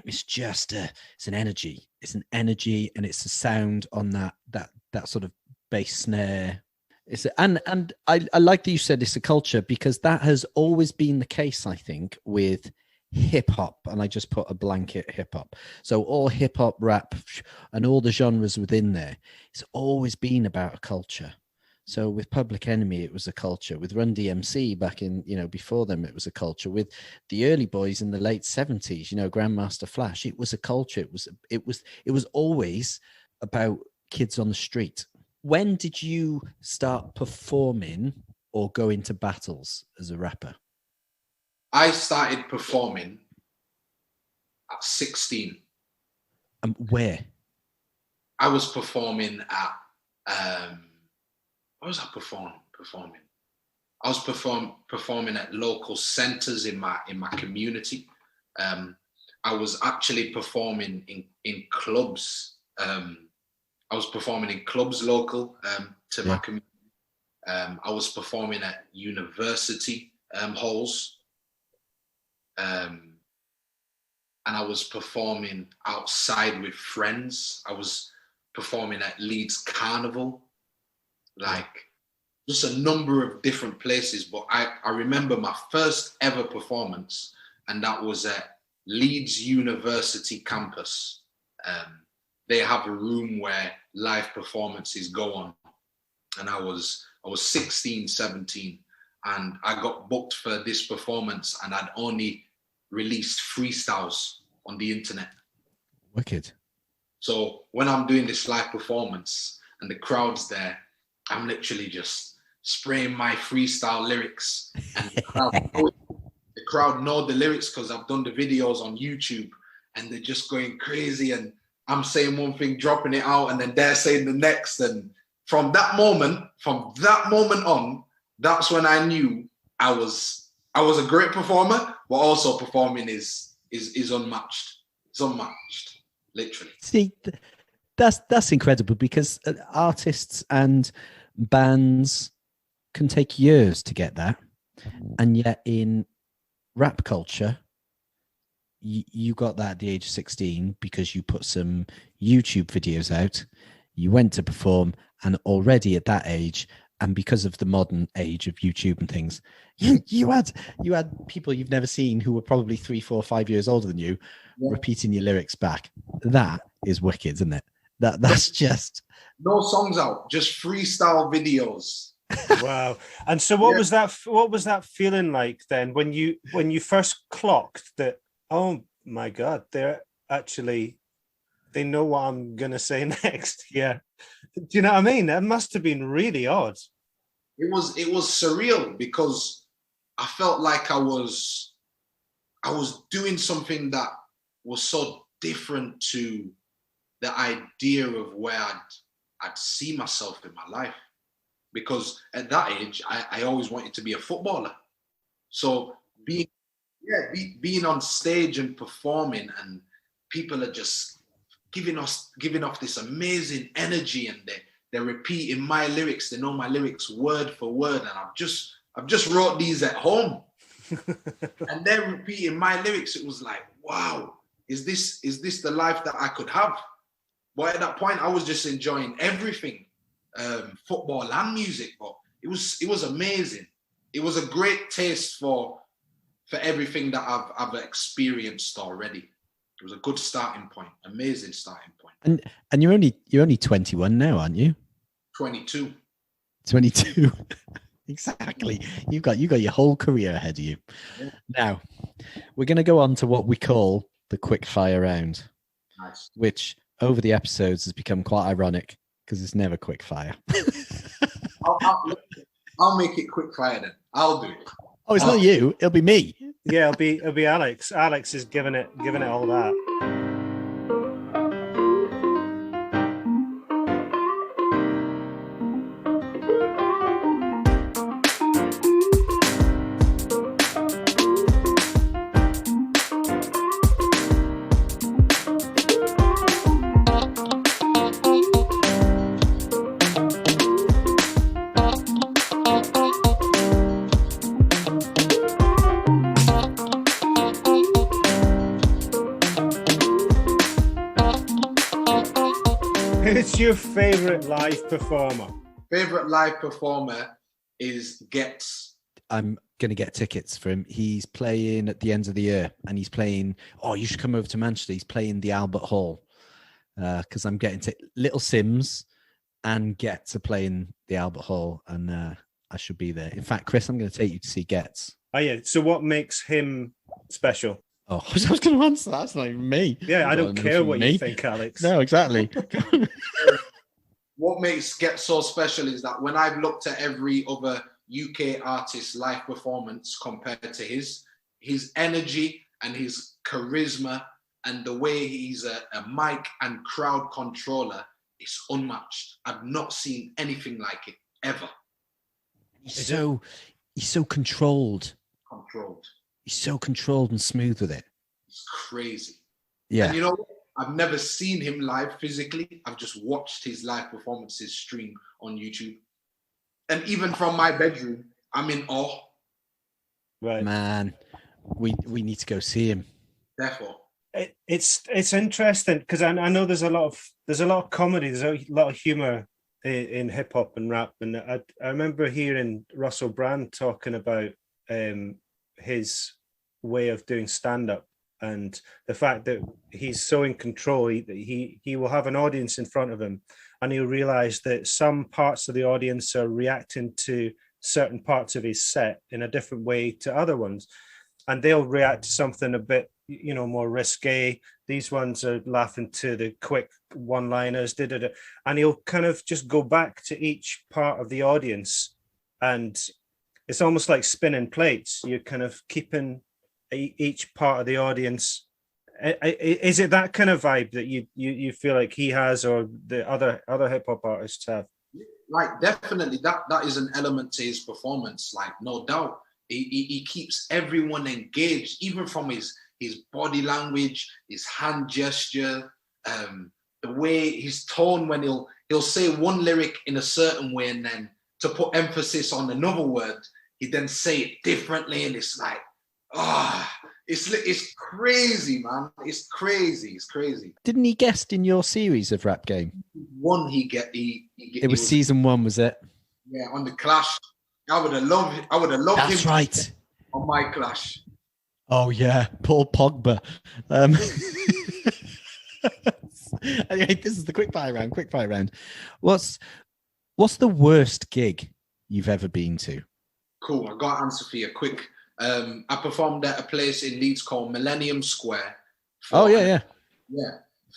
it's just it's an energy. It's an energy, and it's a sound on that sort of bass snare. And I like that you said it's a culture, because that has always been the case, I think, with hip hop. And I just put a blanket hip hop. So all hip hop, rap, and all the genres within there, it's always been about a culture. So with Public Enemy, it was a culture. With Run DMC back in, before them, it was a culture. With the early boys in the late 70s, Grandmaster Flash, it was a culture. It was always about kids on the street. When did you start performing or go into battles as a rapper? I started performing at 16. Where? I was performing at where was I performing? I was performing at local centres in my community. I was actually performing in clubs. I was performing in clubs local to my community. I was performing at university halls. And I was performing outside with friends. I was performing at Leeds Carnival, like just a number of different places. But I remember my first ever performance, and that was at Leeds University campus. They have a room where live performances go on. And I was 16, 17, and I got booked for this performance, and I'd only released freestyles on the internet. Wicked. So when I'm doing this live performance and the crowd's there, I'm literally just spraying my freestyle lyrics, and the crowd know the lyrics because I've done the videos on YouTube, and they're just going crazy, and I'm saying one thing, dropping it out, and then they're saying the next. And from that moment on, that's when I knew I was a great performer, but also performing is unmatched. It's unmatched, literally. See, that's incredible, because artists and bands can take years to get that, and yet in rap culture, you got that at the age of 16 because you put some YouTube videos out, you went to perform, and already at that age, and because of the modern age of YouTube and things, you had people you've never seen who were probably 3, 4, 5 years older than you, repeating your lyrics back. That is wicked, isn't it? That's just no songs out, just freestyle videos. Wow. And so what was that feeling like then when you first clocked that, oh my God, they know what I'm gonna say next? Yeah. Do you know what I mean? That must have been really odd. It was surreal, because I felt like I was doing something that was so different to the idea of where I'd see myself in my life. Because at that age, I always wanted to be a footballer. So being on stage and performing, and people are just giving off this amazing energy, and they're repeating my lyrics. They know my lyrics word for word, and I've just wrote these at home, and they're repeating my lyrics. It was like, wow, is this the life that I could have? But at that point, I was just enjoying everything, football and music. But it was amazing. It was a great taste for everything that I've experienced already. It was a good starting point, amazing starting point. And you're only 21 now, aren't you? 22. 22. Exactly. You've got your whole career ahead of you. Yeah. Now, we're going to go on to what we call the quick fire round. Nice. Which over the episodes has become quite ironic because it's never quick fire. I'll make it quick fire then. I'll do it. Oh, it's not you. It'll be me. Yeah, it'll be Alex. Alex is giving it all that. Who's your favourite live performer? Favorite live performer is Gets. I'm going to get tickets for him. He's playing at the end of the year, and he's playing. Oh, you should come over to Manchester. He's playing the Albert Hall because I'm getting to Little Sims and get to play in the Albert Hall, and I should be there. In fact, Chris, I'm going to take you to see Gets. Oh yeah. So what makes him special? Oh, I was going to answer that. That's not even me. Yeah, I don't care what you think, Alex. No, exactly. What makes Get so special is that when I've looked at every other UK artist's live performance compared to his energy and his charisma and the way he's a mic and crowd controller is unmatched. I've not seen anything like it ever. He's so controlled. Controlled. He's so controlled and smooth with it. It's crazy. Yeah. And you know, I've never seen him live physically. I've just watched his live performances stream on YouTube. And even from my bedroom, I'm in awe. Right. Man, we need to go see him. Therefore. It's interesting because I know there's a lot of comedy, there's a lot of humor in hip hop and rap, and I remember hearing Russell Brand talking about his way of doing stand up and the fact that he's so in control that he will have an audience in front of him, and he'll realize that some parts of the audience are reacting to certain parts of his set in a different way to other ones, and they'll react to something a bit more risque. These ones are laughing to the quick one-liners, and he'll kind of just go back to each part of the audience, and it's almost like spinning plates. You're kind of keeping each part of the audience. Is it that kind of vibe that you feel like he has, or the other hip hop artists have? Like, definitely that is an element to his performance, like, no doubt. He keeps everyone engaged, even from his body language, his hand gesture, the way, his tone when he'll say one lyric in a certain way, and then to put emphasis on another word, he then say it differently, and it's like, it's crazy, man. It's crazy. Didn't he guest in your series of Rap Game? It was season 1, was it? Yeah, on the Clash. I would have loved That's him. Right. On my Clash. Oh yeah, Paul Pogba. Anyway, this is the quickfire round. What's the worst gig you've ever been to? Cool. I got an answer for you quick. I performed at a place in Leeds called Millennium Square. For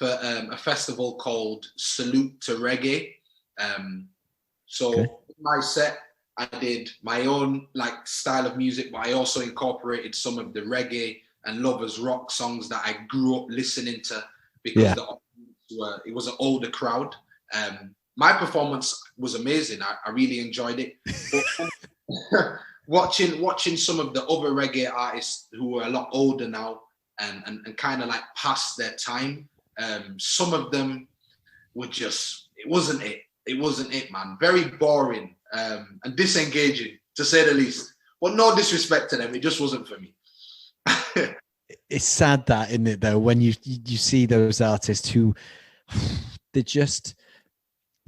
a festival called Salute to Reggae. In my set, I did my own style of music, but I also incorporated some of the reggae and lovers rock songs that I grew up listening to, because it was an older crowd. My performance was amazing. I really enjoyed it. But watching some of the other reggae artists who are a lot older now and kind of like past their time, some of them were just, it wasn't it, man. Very boring and disengaging, to say the least. But no disrespect to them, it just wasn't for me. It's sad that, isn't it, though, when you see those artists who they're just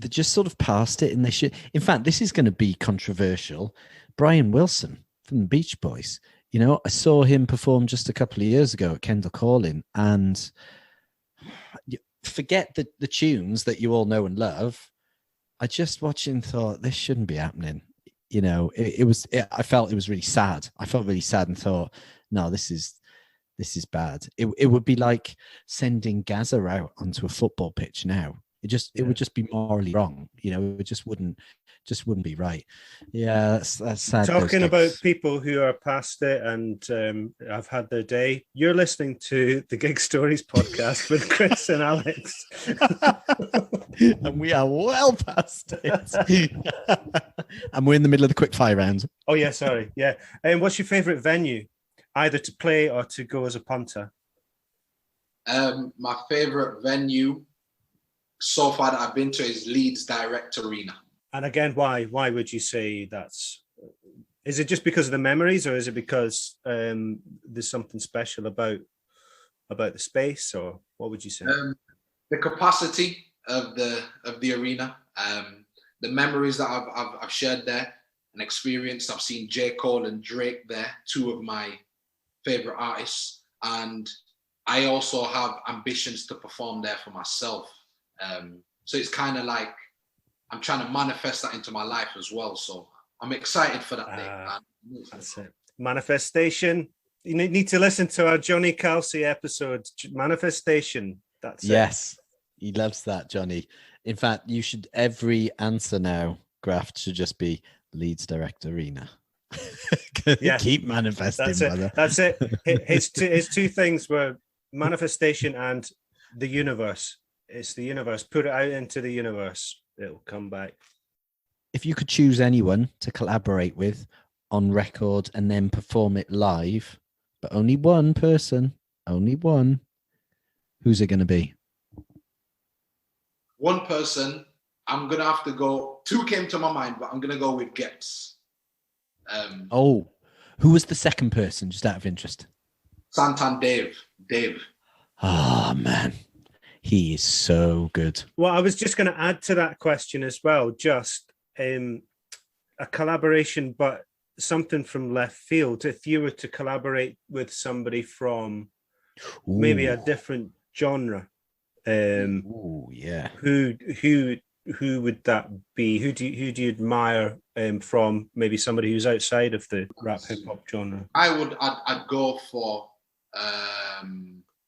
sort of past it, and they should. In fact, this is going to be controversial. Brian Wilson from the Beach Boys. I saw him perform just a couple of years ago at Kendall Calling, and forget the tunes that you all know and love. I just watched him and thought, this shouldn't be happening. I felt it was really sad. I felt really sad and thought, no, this is bad. It would be like sending Gaza out onto a football pitch now. It would just be morally wrong. It just wouldn't be right. Yeah, that's sad. Talking about people who are past it and have had their day, you're listening to the Gig Stories podcast with Chris and Alex. And we are well past it. And we're in the middle of the quickfire round. Oh, yeah, sorry. Yeah. And what's your favourite venue, either to play or to go as a punter? My favourite venue so far that I've been to is Leeds Direct Arena. And again, why would you say that's? Is it just because of the memories, or is it because there's something special about the space, or what would you say? The capacity. of the arena. The memories that I've shared there and experienced. I've seen J. Cole and Drake there, two of my favorite artists, and I also have ambitions to perform there for myself. So it's kind of like I'm trying to manifest that into my life as well. So I'm excited for that day. That's it. Manifestation. You need to listen to our Johnny Kelsey episode, Manifestation. That's yes, he loves that, Johnny. In fact, you should, every answer now, Graft, should just be Leeds Direct Arena. Yeah. Keep manifesting, That's it. brother. That's it. His two things were manifestation and the universe. It's the universe. Put it out into the universe. It'll come back. If you could choose anyone to collaborate with on record and then perform it live, but only one person, only one, who's it going to be? One person, I'm going to have to go. Two came to my mind, but I'm going to go with Gets. Who was the second person, just out of interest? Santan Dave. Oh, man. He is so good. Well, I was just going to add to that question as well, just a collaboration, but something from left field. If you were to collaborate with somebody from maybe a different genre, yeah. Who would that be? Who do you admire from maybe somebody who's outside of the rap hip hop genre? I'd go for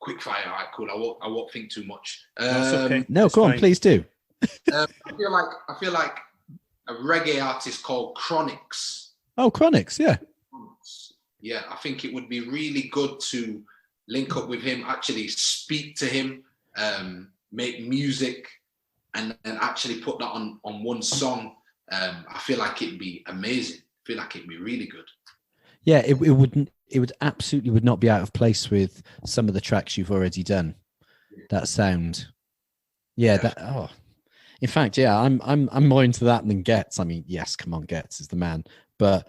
quickfire. All right, cool. I won't think too much. That's okay. No, That's go on, fine. please do. I feel like a reggae artist called Chronix. Oh, Chronix, yeah. Yeah, I think it would be really good to link up with him, actually speak to him, make music, and actually put that on one song. I feel like it'd be amazing. I feel like it'd be really good. Yeah, it would absolutely would not be out of place with some of the tracks you've already done. That sound. Yeah. In fact, yeah, I'm more into that than Gets. I mean, yes, come on, Gets is the man. But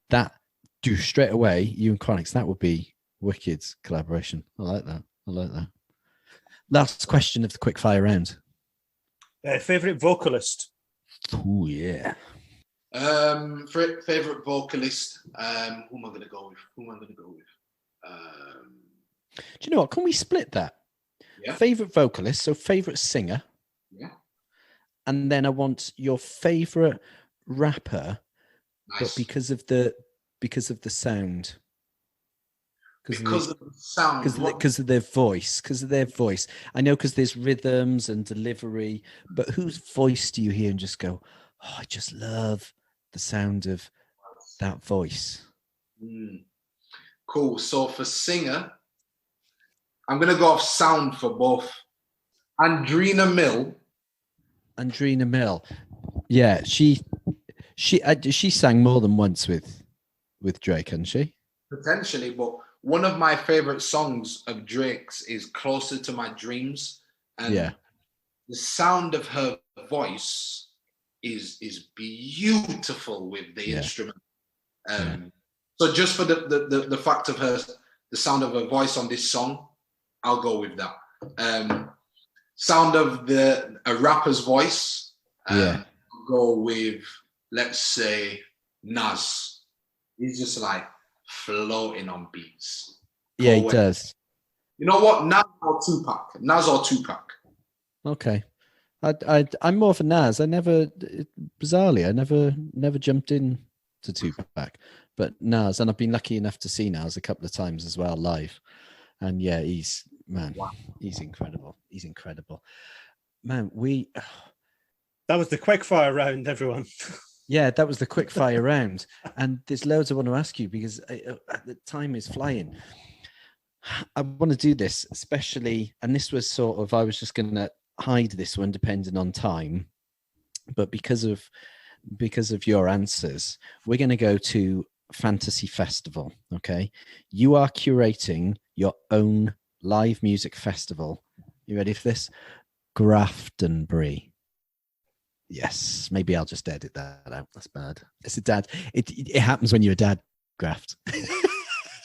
that do straight away, you and Chronix, that would be wicked collaboration. I like that. Last question of the quickfire round. Favorite vocalist? Oh yeah. Favorite vocalist. Who am I going to go with? Do you know what? Can we split that? Yeah. Favorite vocalist, so favorite singer. Yeah. And then I want your favorite rapper, Nice. but because of the sound. Because of the sound. Because of their voice. I know, because there's rhythms and delivery, but whose voice do you hear and just go, oh, I just love the sound of that voice? Cool. So for singer, I'm going to go off sound for both. Andrina Mill. Yeah, she sang more than once with Drake, hasn't she? Potentially, but one of my favorite songs of Drake's is Closer to My Dreams. And the sound of her voice is beautiful with the instrument. So just for the fact of the sound of her voice on this song, I'll go with that. Sound of a rapper's voice, I'll go with, let's say, Nas. He's just like floating on beats. Yeah, he does. You know what? Nas or Tupac. Okay. I'm more for Nas. Bizarrely, I never jumped in to Tupac, but Nas, and I've been lucky enough to see Nas a couple of times as well live. And yeah, he's incredible. He's incredible. Man, that was the quickfire round, everyone. Yeah, that was the quickfire round. And there's loads I want to ask you, because the time is flying. I want to do this, especially, and this was sort of, I was just going to hide this one depending on time, but because of your answers, we're going to go to Fantasy Festival. Okay, you are curating your own live music festival. You ready for this? Graftonbury. Yes, maybe I'll just edit that out. That's bad. It's a dad. It happens when you're a dad, Graft.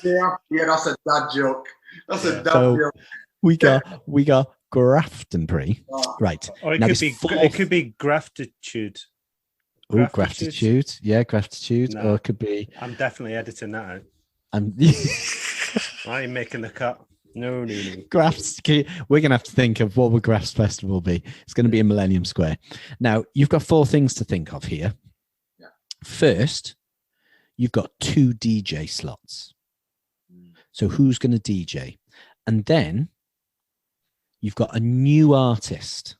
Yeah, that's a dad joke. That's a dad joke. We got Graftonbury. Right. Or it Now could this be fourth- it could be Graftitude. Oh, Graftitude. gratitude. Yeah, gratitude. No. Or it could be. I'm definitely editing that out. I'm I ain't making the cut. No. Grafts. We're gonna have to think of what would Grafts Festival be. It's going to be in Millennium Square. Now you've got 4 things to think of here. Yeah. First, you've got 2 DJ slots. So who's going to DJ? And then you've got a new artist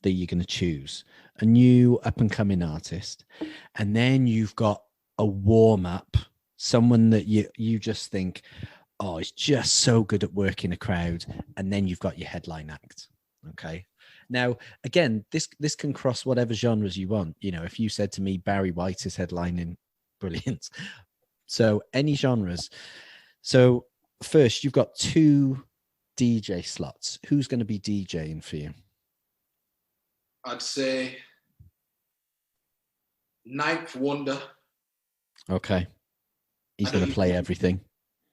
that you're going to choose, a new up and coming artist. And then you've got a warm up, someone that you just think, oh, it's just so good at working a crowd. And then you've got your headline act. Okay. Now, again, this can cross whatever genres you want. You know, if you said to me, Barry White is headlining, brilliant. So any genres. So first, you've got 2 DJ slots. Who's going to be DJing for you? I'd say Ninth Wonder. Okay. He's going to play everything.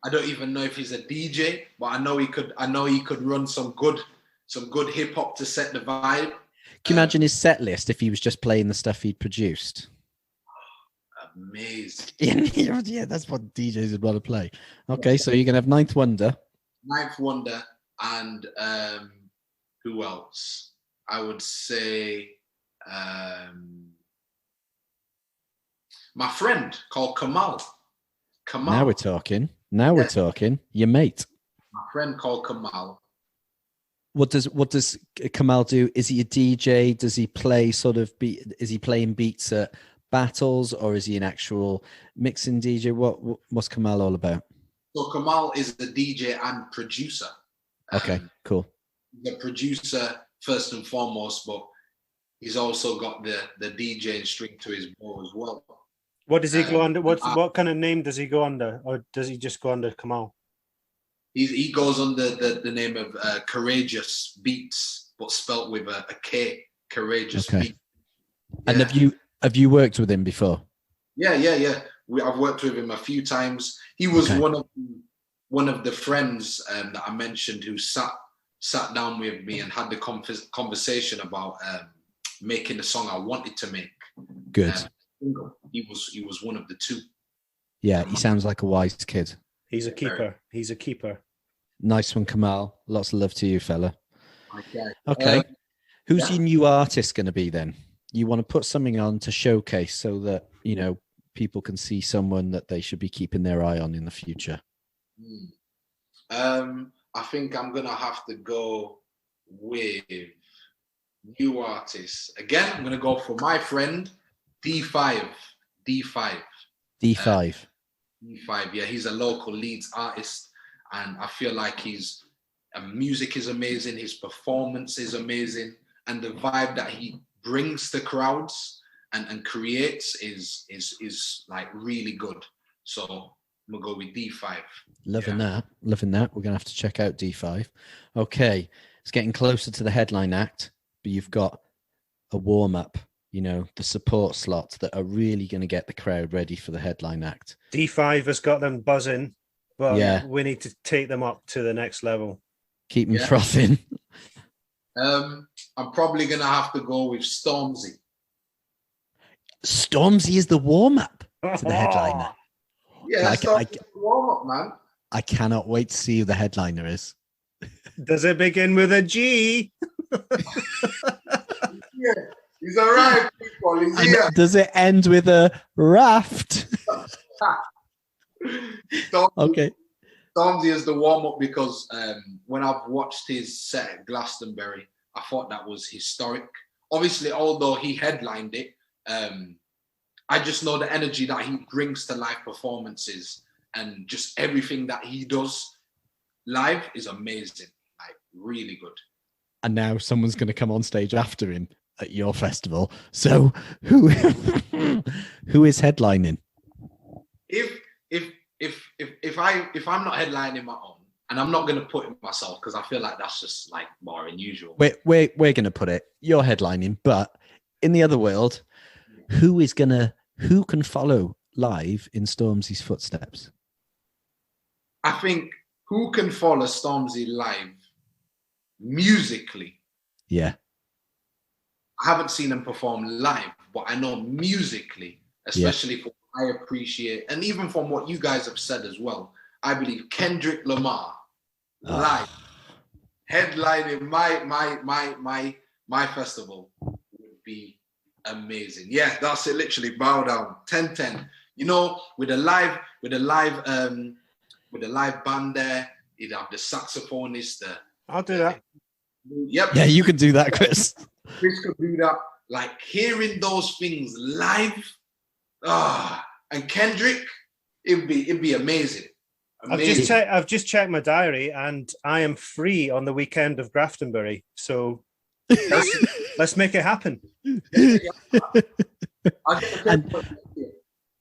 I don't even know if he's a DJ, but I know he could run some good hip hop to set the vibe. Can you imagine his set list if he was just playing the stuff he'd produced? Amazing. Yeah, that's what DJs would want to play. Okay, so you're going to have Ninth Wonder. Ninth Wonder and who else? I would say my friend called Kamal. Now we're talking. We're talking. Your mate. My friend called Kamal. What does Kamal do? Is he a DJ? Does he play is he playing beats at battles, or is he an actual mixing DJ? What's Kamal all about? So Kamal is the DJ and producer. Okay, cool. The producer first and foremost, but he's also got the DJ string to his bow as well. What does he go under? What kind of name does he go under, or does he just go under Kamal? He goes under the name of Courageous Beats, but spelt with a K. Courageous Beats. And have you worked with him before? Yeah. I've worked with him a few times. He was one of the friends that I mentioned who sat down with me and had the conversation about making the song I wanted to make. Good. He was one of the 2. Yeah, he sounds like a wise kid. He's a keeper. He's a keeper. Nice one, Kamal. Lots of love to you, fella. Okay. Who's your new artist going to be then? You want to put something on to showcase so that, people can see someone that they should be keeping their eye on in the future. I think I'm going to have to go with new artists. Again, I'm going to go for my friend, D5. D5. D5, yeah. He's a local Leeds artist. And I feel like his music is amazing. His performance is amazing. And the vibe that he brings to crowds and creates is like really good. So I'm gonna go with D5. Loving that. We're gonna have to check out D5. Okay, it's getting closer to the headline act, but you've got a warm up. The support slots that are really going to get the crowd ready for the headline act. D5 has got them buzzing, but we need to take them up to the next level. Keep them frothing. I'm probably gonna have to go with Stormzy. Stormzy is the warm up to the headliner. Yeah, Stormzy's the warm up, man. I cannot wait to see who the headliner is. Does it begin with a G? Yeah, he's all right, people. He's here. Does it end with a raft? Okay. Stormzy is the warm up because when I've watched his set at Glastonbury, I thought that was historic. Obviously, although he headlined it, I just know the energy that he brings to live performances and just everything that he does live is amazing, like really good. And now someone's going to come on stage after him at your festival. So who is headlining? If I'm not headlining my own, and I'm not going to put it myself because I feel like that's just like more unusual. We're going to put it. You're headlining, but in the other world, who can follow live in Stormzy's footsteps? I think who can follow Stormzy live musically, Yeah. I haven't seen him perform live, but I know musically, especially for what I appreciate, and even from what you guys have said as well, I believe Kendrick Lamar live headlining my festival would be amazing. Yeah, that's it. Literally bow down 10-10. You know, with a live band there, you'd have the saxophonist. I'll do that. Yep. Yeah, you can do that, Chris. Chris could do that. Like hearing those things live, and Kendrick, it'd be amazing. I've just checked my diary, and I am free on the weekend of Graftonbury. So let's make it happen.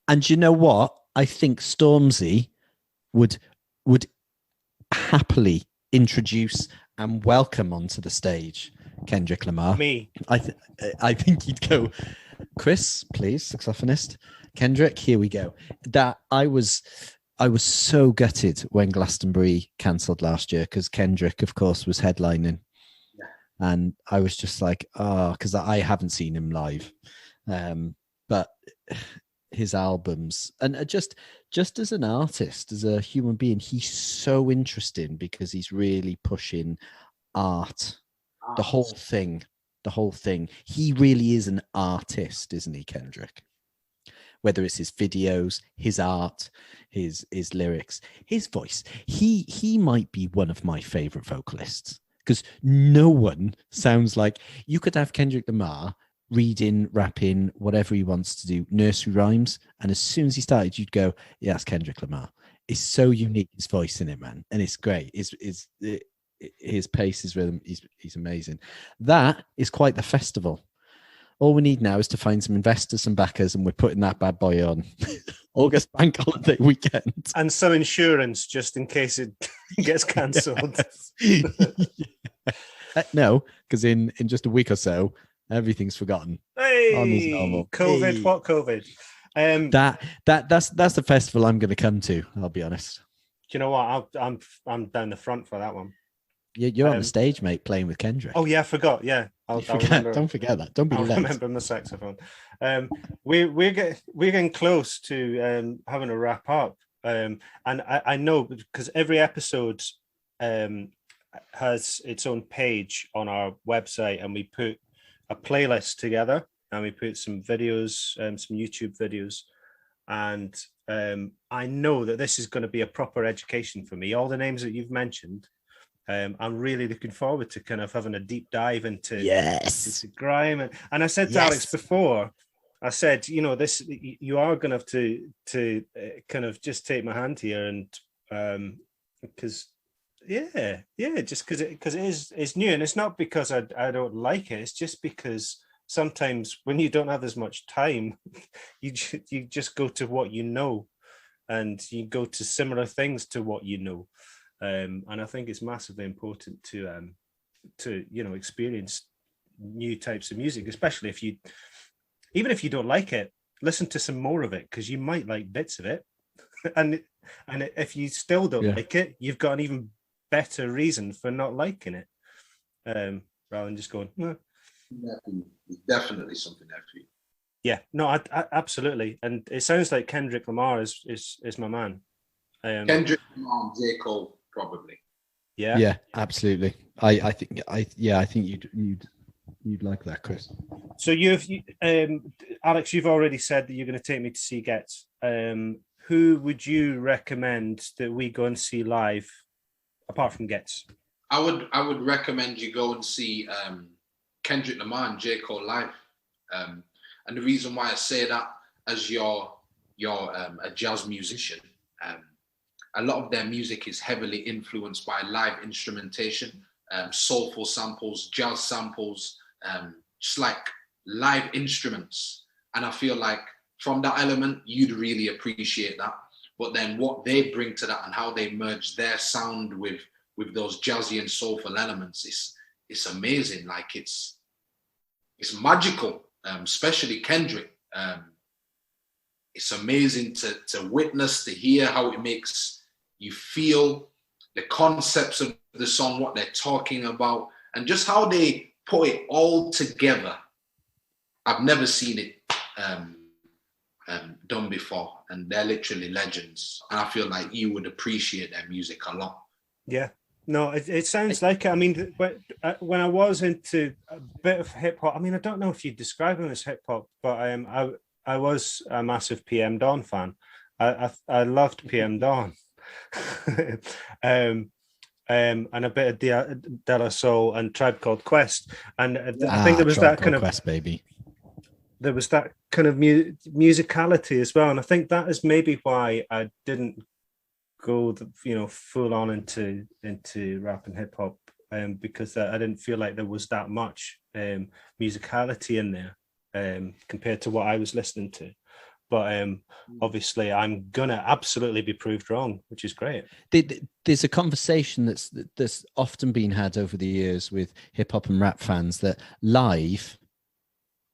And you know what? I think Stormzy would happily introduce and welcome onto the stage Kendrick Lamar. Me. I think he'd go, Chris, please, saxophonist. Kendrick, here we go. That I was so gutted when Glastonbury cancelled last year because Kendrick, of course, was headlining. Yeah. And I was just like, because I haven't seen him live. But his albums, and just as an artist, as a human being, he's so interesting because he's really pushing art. The whole thing. He really is an artist, isn't he, Kendrick? Whether it's his videos, his art, his lyrics, his voice. He might be one of my favorite vocalists because no one sounds like you could have Kendrick Lamar reading, rapping, whatever he wants to do, nursery rhymes. And as soon as he started, you'd go, yeah, that's Kendrick Lamar. It's so unique, his voice in it, man. And it's great. His pace, his rhythm, he's amazing. That is quite the festival. All we need now is to find some investors, some backers, and we're putting that bad boy on August bank holiday weekend. And some insurance just in case it gets cancelled. No, because in just a week or so, everything's forgotten. Hey, normal. COVID, Hey. What COVID? That's the festival I'm going to come to. I'll be honest. Do you know what? I'm down the front for that one. You're on the stage, mate, playing with Kendrick. Oh yeah, I forgot. Yeah, I'll remember. Don't forget that. Don't be late. Remember my saxophone. We're getting close to having to wrap up. And I know because every episode has its own page on our website, and we put a playlist together, and we put some videos, some YouTube videos, and I know that this is going to be a proper education for me. All the names that you've mentioned. I'm really looking forward to kind of having a deep dive into grime. And I said to Alex before, I said, you know, this, you are going to have to kind of just take my hand here, and because just because it is, it's new, and it's not because I don't like it. It's just because sometimes when you don't have as much time, you just go to what you know, and you go to similar things to what you know. And I think it's massively important to experience new types of music, especially even if you don't like it, listen to some more of it, because you might like bits of it, and if you still don't like it, you've got an even better reason for not liking it, rather than just going. It's definitely something there for you. Yeah, no, I absolutely, and it sounds like Kendrick Lamar is my man. Kendrick Lamar, J. Cole. Probably. Yeah, absolutely. I think you'd like that, Chris. So Alex, you've already said that you're going to take me to see Gets. Who would you recommend that we go and see live, apart from Gets? I would recommend you go and see Kendrick Lamar and J. Cole live. And the reason why I say that, as you're a jazz musician, a lot of their music is heavily influenced by live instrumentation, soulful samples, jazz samples, just like live instruments. And I feel like from that element, you'd really appreciate that. But then what they bring to that and how they merge their sound with those jazzy and soulful elements, it's amazing. Like it's magical, especially Kendrick. It's amazing to witness, to hear how it makes you feel, the concepts of the song, what they're talking about, and just how they put it all together. I've never seen it done before, and they're literally legends. And I feel like you would appreciate their music a lot. Yeah. No, it sounds like it. I mean, but when I was into a bit of hip hop, I mean, I don't know if you describe him as hip hop, but I was a massive PM Dawn fan. I loved PM Dawn, and a bit of De La Soul and Tribe Called Quest, and I think there was Tribe that kind Called of Quest, baby. There was that kind of musicality as well, and I think that is maybe why I didn't go, full on into rap and hip hop, because I didn't feel like there was that much musicality in there compared to what I was listening to. But obviously, I'm gonna absolutely be proved wrong, which is great. There's a conversation that's often been had over the years with hip hop and rap fans that live,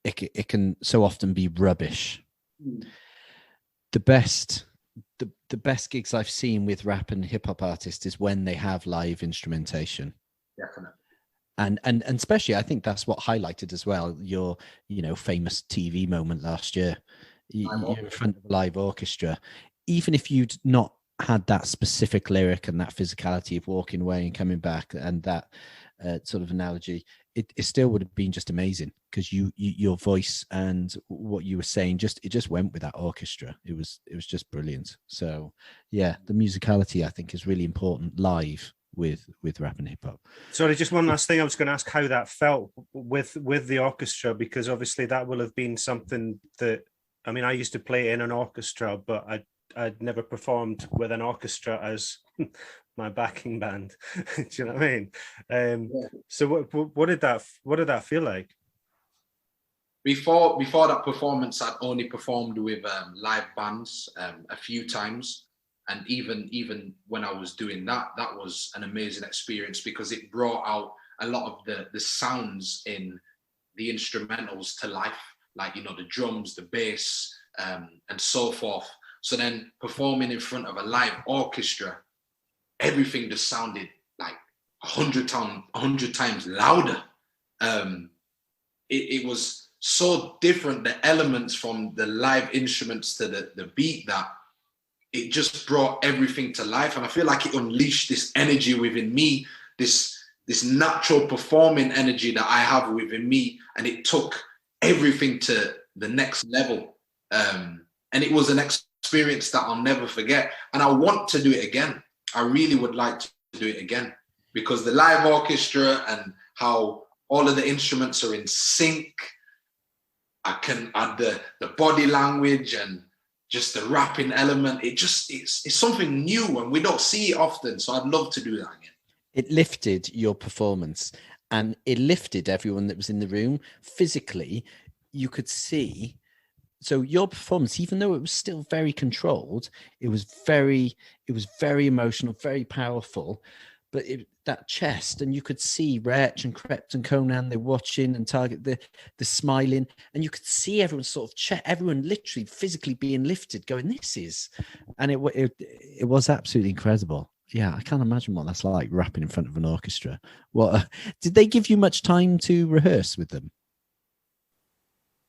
it can so often be rubbish. The best gigs I've seen with rap and hip hop artists is when they have live instrumentation. Definitely. And especially, I think that's what highlighted as well your famous TV moment last year. You're in front of a live orchestra, even if you'd not had that specific lyric and that physicality of walking away and coming back and that sort of analogy, it still would have been just amazing, because your voice and what you were saying it just went with that orchestra. It was just brilliant. So yeah, the musicality I think is really important live with rap and hip hop. Sorry, just one last thing. I was going to ask how that felt with the orchestra, because obviously that will have been something that, I mean, I used to play in an orchestra, but I'd never performed with an orchestra as my backing band. Do you know what I mean? So what did that feel like? Before that performance, I'd only performed with live bands a few times, and even when I was doing that was an amazing experience, because it brought out a lot of the sounds in the instrumentals to life, like the drums, the bass, and so forth. So then performing in front of a live orchestra, everything just sounded like 100 times louder. It was so different, the elements from the live instruments to the beat, that it just brought everything to life. And I feel like it unleashed this energy within me, this natural performing energy that I have within me, and it took everything to the next level. And it was an experience that I'll never forget. And I want to do it again. I really would like to do it again, because the live orchestra and how all of the instruments are in sync, I can add the body language and just the rapping element. It's something new, and we don't see it often. So I'd love to do that again. It lifted your performance, and it lifted everyone that was in the room physically. You could see. So your performance, even though it was still very controlled, it was very emotional, very powerful. But that chest, and you could see Wretch and Crept and Conan, they're watching, and Target, the smiling, and you could see everyone everyone literally physically being lifted, going, this is, and it was absolutely incredible. Yeah, I can't imagine what that's like, rapping in front of an orchestra. What did they give you much time to rehearse with them?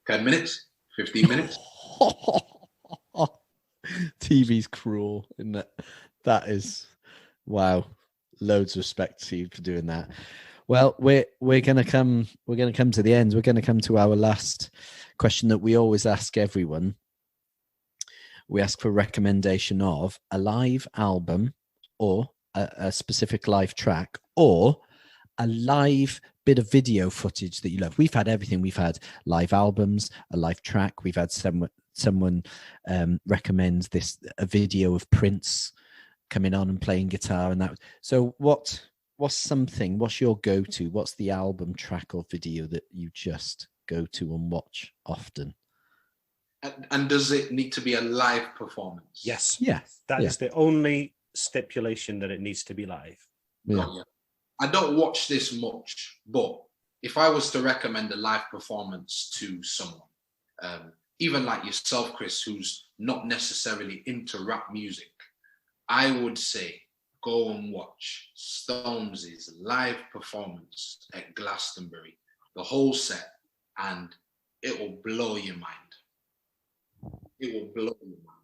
10 minutes, 15 minutes. TV's cruel, isn't it? That is, wow. Loads of respect to you for doing that. Well, we're gonna come to the end. We're gonna come to our last question that we always ask everyone. We ask for a recommendation of a live album, or a specific live track, or a live bit of video footage that you love. We've had everything. We've had live albums, a live track. We've had someone recommend a video of Prince coming on and playing guitar, and that. So what's your go-to? What's the album, track, or video that you just go to and watch often? And does it need to be a live performance? Yes. Yeah. That is the only stipulation, that it needs to be live. Yeah. Oh, yeah. I don't watch this much, but if I was to recommend a live performance to someone, even like yourself, Chris, who's not necessarily into rap music, I would say go and watch Stormzy's live performance at Glastonbury, the whole set, and it will blow your mind. It will blow your mind.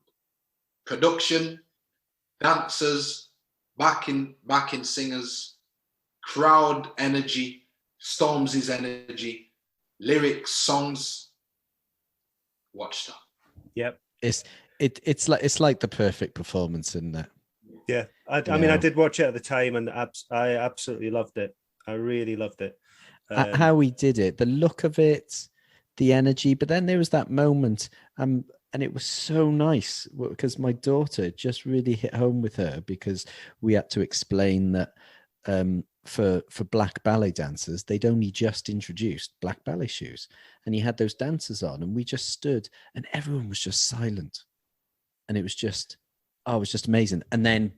Production, dancers, backing singers, crowd energy, Stormzy's energy, lyrics, songs. Watch that. Yep. It's like the perfect performance, isn't it? Yeah. I mean, I did watch it at the time, and I absolutely loved it. I really loved it. How he did it, the look of it, the energy. But then there was that moment, and it was so nice because my daughter just really hit home with her, because we had to explain that for black ballet dancers, they'd only just introduced black ballet shoes, and he had those dancers on, and we just stood, and everyone was just silent, and it was just amazing. And then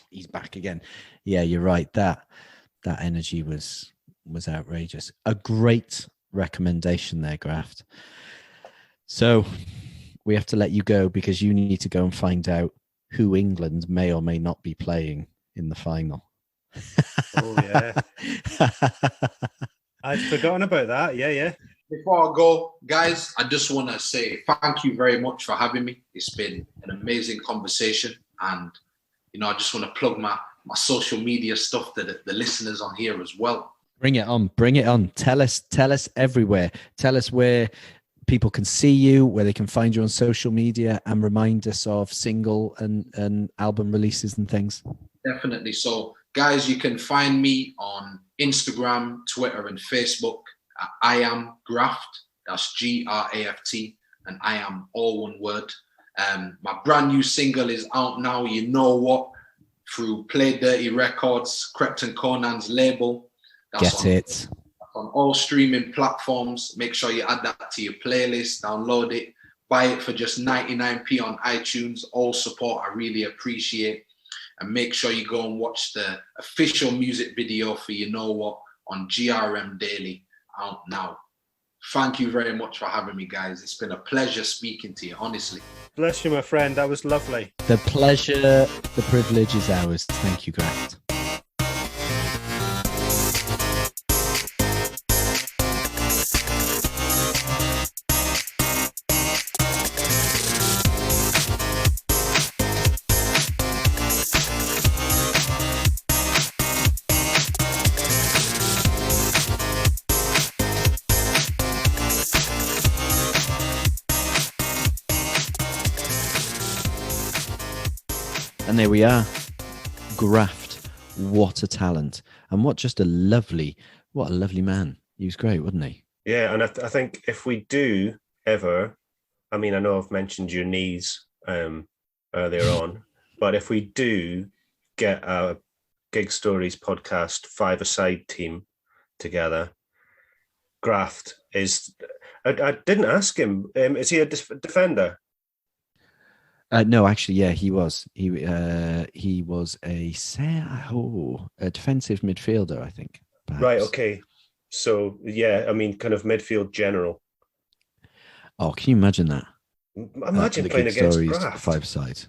he's back again. Yeah, you're right. That energy was outrageous. A great recommendation there, Graft. So we have to let you go because you need to go and find out who England may or may not be playing in the final. Oh yeah. I'd forgotten about that. Yeah. Before I go, guys, I just want to say thank you very much for having me. It's been an amazing conversation. And, I just want to plug my social media stuff to the listeners on here as well. Bring it on. Tell us everywhere. Tell us where people can see you, where they can find you on social media, and remind us of single and album releases and things. Definitely. So, guys, you can find me on Instagram, Twitter, and Facebook. I am Graft. That's Graft, and I am all one word. My brand new single is out now. You know what? Through Play Dirty Records, Krypton Conan's label. That's on all streaming platforms. Make sure you add that to your playlist. Download it. Buy it for just 99p on iTunes. All support I really appreciate. And make sure you go and watch the official music video for You Know What on GRM Daily, out now. Thank you very much for having me, guys. It's been a pleasure speaking to you, honestly. Bless you, my friend. That was lovely. The pleasure, the privilege is ours. Thank you, Graft. And there we are. Graft. What a talent. And what a lovely man. He was great, wasn't he? Yeah, and I think if we do ever, I mean, I know I've mentioned your knees earlier on, but if we do get a Gig Stories podcast five-a-side team together, Graft is... I didn't ask him. Is he a defender? No, actually, yeah, he was. He was a defensive midfielder, I think. Perhaps. Right. Okay. So yeah, I mean, kind of midfield general. Oh, can you imagine that? Imagine playing against Graft. Five-side,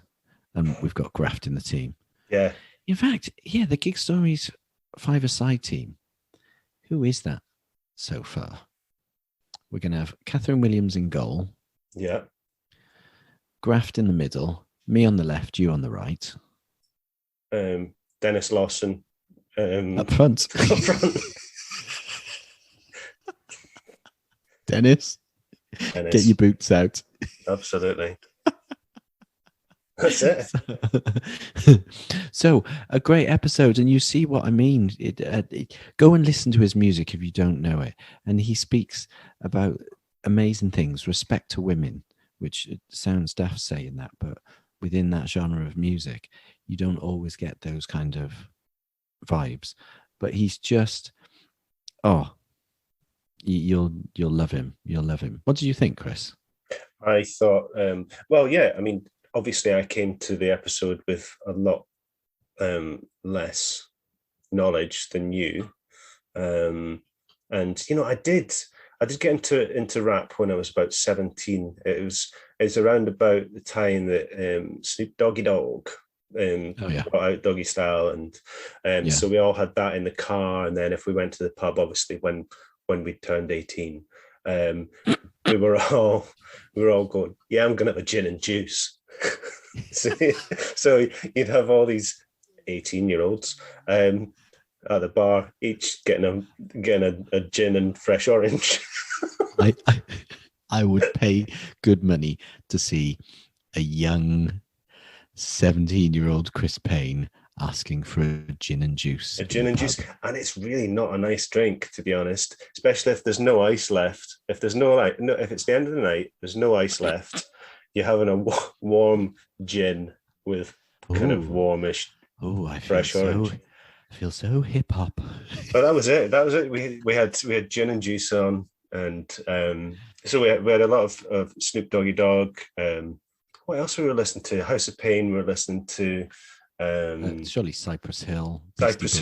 and we've got Graft in the team. Yeah. In fact, yeah, the Gig Stories five-a-side team. Who is that so far? We're going to have Catherine Williams in goal. Yeah. Graft in the middle, me on the left, you on the right. Dennis Lawson up front. Up front. Dennis, get your boots out. Absolutely. That's it. So a great episode, and you see what I mean. Go and listen to his music if you don't know it, and he speaks about amazing things, respect to women, which it sounds daft saying that, but within that genre of music, you don't always get those kind of vibes. But he's just, you'll love him. You'll love him. What do you think, Chris? I thought, well, yeah, I mean, obviously I came to the episode with a lot less knowledge than you. And, I did get into rap when I was about 17. It was around about the time that Snoop Doggy Dogg Oh, yeah. brought out Doggy Style, and Yeah. so we all had that in the car. And then if we went to the pub, obviously when we turned 18, we were all going, yeah, I'm gonna have a gin and juice. so you'd have all these 18-year-olds at the bar, each getting a gin and fresh orange. I would pay good money to see a young 17-year-old Chris Payne asking for a gin and juice. A gin and juice, and it's really not a nice drink, to be honest. Especially if there's no ice left. If there's if it's the end of the night, there's no ice left. You're having a warm gin with kind of warmish, fresh orange. I feel so hip hop. But that was it. We had gin and juice on, and so we had a lot of Snoop Doggy Dogg. What else we were listening to? House of Pain. We were listening to. Surely Cypress Hill. Cypress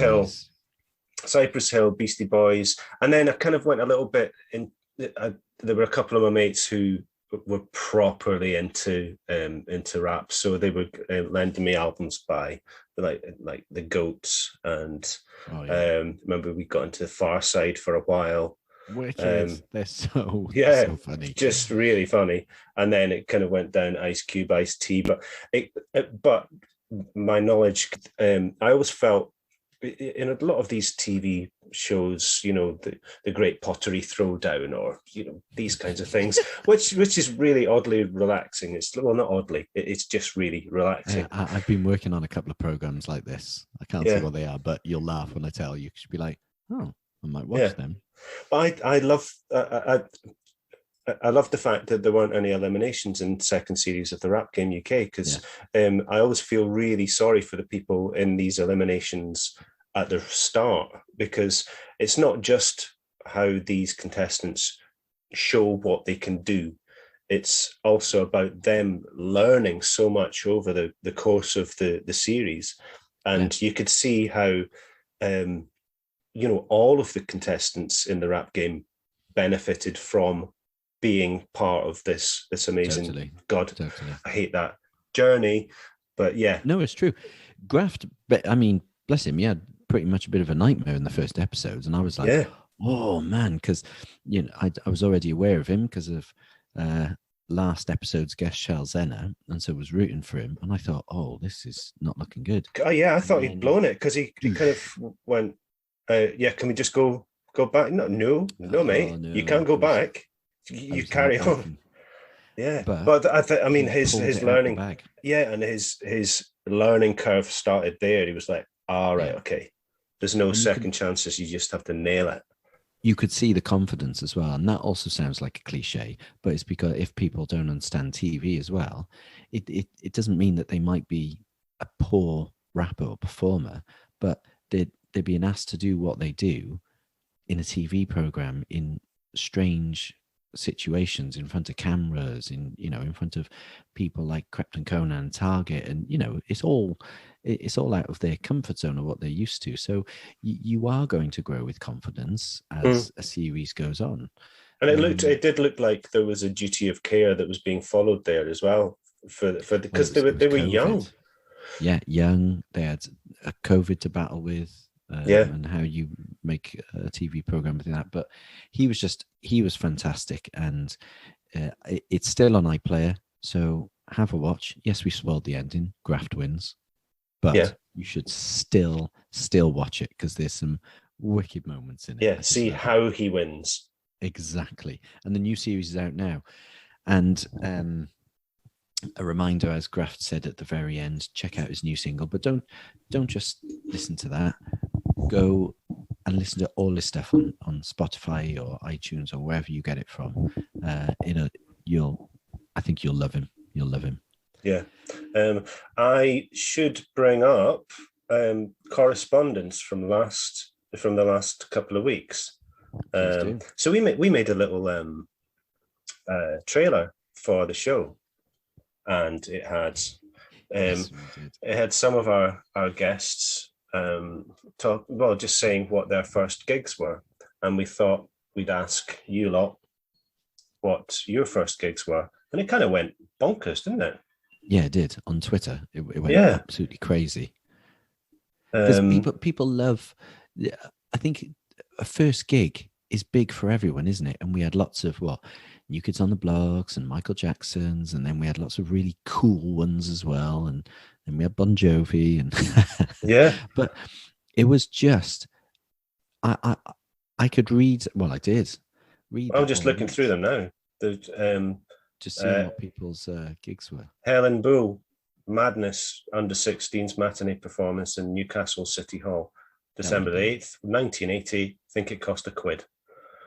Hill, Beastie Boys, and then I kind of went a little bit in. There were a couple of my mates who were properly into rap, so they were lending me albums by like the Goats, and remember we got into the Far Side for a while. Wicked. They're so funny, just really funny. And then it kind of went down Ice Cube, Ice-T, but my knowledge, I always felt in a lot of these TV shows, the Great Pottery Throwdown, or these kinds of things, which is really oddly relaxing. It's not oddly, it's just really relaxing. I've been working on a couple of programs like this. I can't say what they are, but you'll laugh when I tell you. You should be like, oh, I might watch them. But I love I love the fact that there weren't any eliminations in the second series of the Rap Game UK, because I always feel really sorry for the people in these eliminations at the start, because it's not just how these contestants show what they can do. It's also about them learning so much over the course of the series. And you could see how, all of the contestants in the Rap Game benefited from being part of this amazing I hate that journey, but no, it's true. Graft, but I mean, bless him, he had pretty much a bit of a nightmare in the first episodes, and I was like, oh man, because I was already aware of him because of last episode's guest Shell Zenner, and so was rooting for him, and I thought, oh, this is not looking good. I thought he'd blown it, because he kind of went, can we just go back? No, mate, no, you can't go back. You carry on. But I mean, his learning, and his learning curve started there. He was like, all right, okay, there's no second chances. You just have to nail it. You could see the confidence as well, and that also sounds like a cliche, but it's because if people don't understand TV as well, it doesn't mean that they might be a poor rapper or performer, but they're being asked to do what they do in a TV program in strange situations, in front of cameras, in front of people like Krypton Conan, Target, and it's all out of their comfort zone of what they're used to. So you are going to grow with confidence as a series goes on. And it did look like there was a duty of care that was being followed there as well, because they were young. Yeah, young. They had a COVID to battle with. And how you make a TV program with that. But he was fantastic, and it's still on iPlayer, so have a watch. Yes, we spoiled the ending. Graft wins, but you should still watch it, because there's some wicked moments in it. Yeah, see how he wins. Exactly. And the new series is out now, and a reminder, as Graft said at the very end, check out his new single, but don't just listen to that. Go and listen to all his stuff on Spotify or iTunes or wherever you get it from. I think you'll love him. You'll love him. Yeah. I should bring up correspondence from the last couple of weeks. So we made a little trailer for the show. And it had some of our guests just saying what their first gigs were, and we thought we'd ask you lot what your first gigs were, and it kind of went bonkers, didn't it? Yeah, it did on Twitter. It went Yeah. absolutely crazy. Because people love. I think a first gig is big for everyone, isn't it? And we had lots of New Kids on the Blocks and Michael Jackson's, and then we had lots of really cool ones as well, and then we had Bon Jovi, and yeah. But it was just I could read. Well, I did read. I'm just looking through them now. Just seeing what people's gigs were. Helen Bull, Madness under-16s matinee performance in Newcastle City Hall, December the 8th, 1980. I think it cost £1.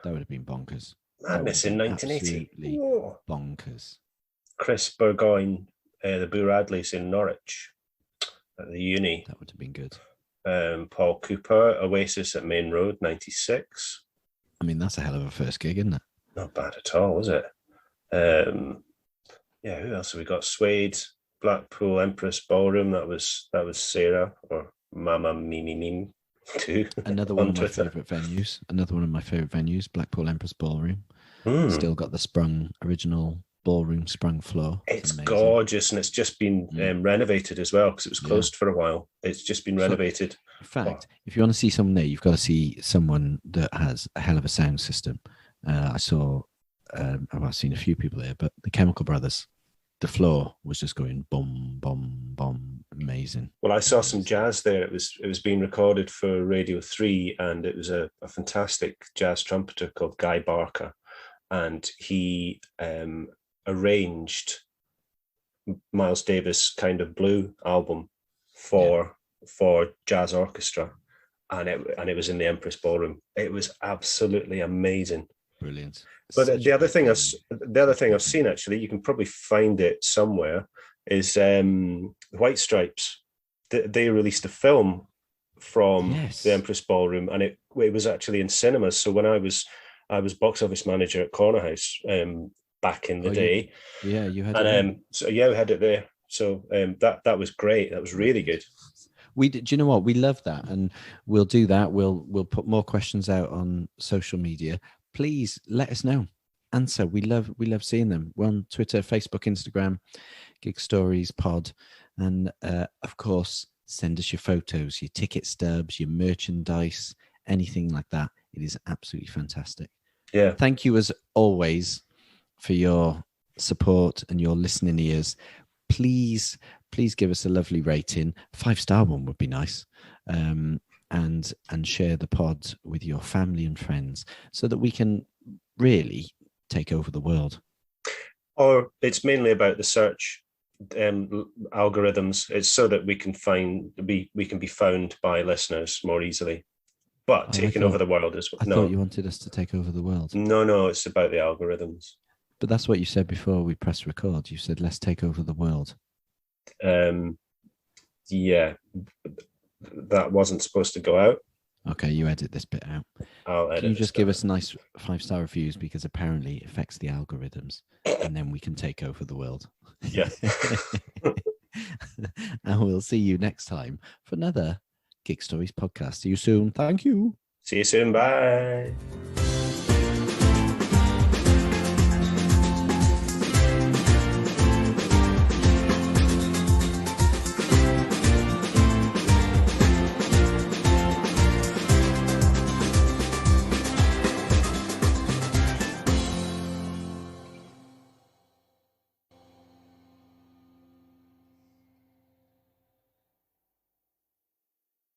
That would have been bonkers. Madness in 1980. Absolutely bonkers. Chris Burgoyne, the Boo Radleys in Norwich at the uni. That would have been good. Paul Cooper, Oasis at Main Road, 96. I mean, that's a hell of a first gig, isn't it? Not bad at all, was it? Yeah, who else have we got? Suede, Blackpool Empress Ballroom. That was Sarah or Mama Mimi Mim too. Another one of my favourite venues. Blackpool Empress Ballroom. Still got the original ballroom sprung floor. It's gorgeous, and it's just been renovated as well because it was closed for a while. It's just been renovated. In fact, if you want to see someone there, you've got to see someone that has a hell of a sound system. I've seen a few people there, but the Chemical Brothers, the floor was just going boom, boom, boom, amazing. Well, I saw some jazz there. It was being recorded for Radio 3, and it was a fantastic jazz trumpeter called Guy Barker, and he arranged Miles Davis' Kind of Blue album for jazz orchestra, and it was in the Empress Ballroom. It was absolutely amazing. Brilliant. But the other thing I've seen, actually, you can probably find it somewhere, is White Stripes. They released a film from the Empress Ballroom, and it was actually in cinemas. So when I was box office manager at Corner House back in the day. You had it. And we had it there. So that was great. That was really good. Do you know what? We love that, and we'll do that. We'll put more questions out on social media. Please let us know. Answer. We love seeing them. We're on Twitter, Facebook, Instagram, Gig Stories Pod, and of course, send us your photos, your ticket stubs, your merchandise, anything like that. It is absolutely fantastic. Yeah. Thank you as always for your support and your listening ears. Please give us a lovely rating. 5-star one would be nice. And share the pod with your family and friends so that we can really take over the world. Or it's mainly about the search algorithms. It's so that we can be found by listeners more easily. But taking over the world as well. I thought you wanted us to take over the world. No, it's about the algorithms. But that's what you said before we pressed record. You said, let's take over the world. Yeah. That wasn't supposed to go out. Okay, you edit this bit out. I'll edit. Can you just give us nice 5-star reviews, because apparently it affects the algorithms, and then we can take over the world. Yeah. And we'll see you next time for another Gig Stories podcast. See you soon. Thank you. See you soon. Bye.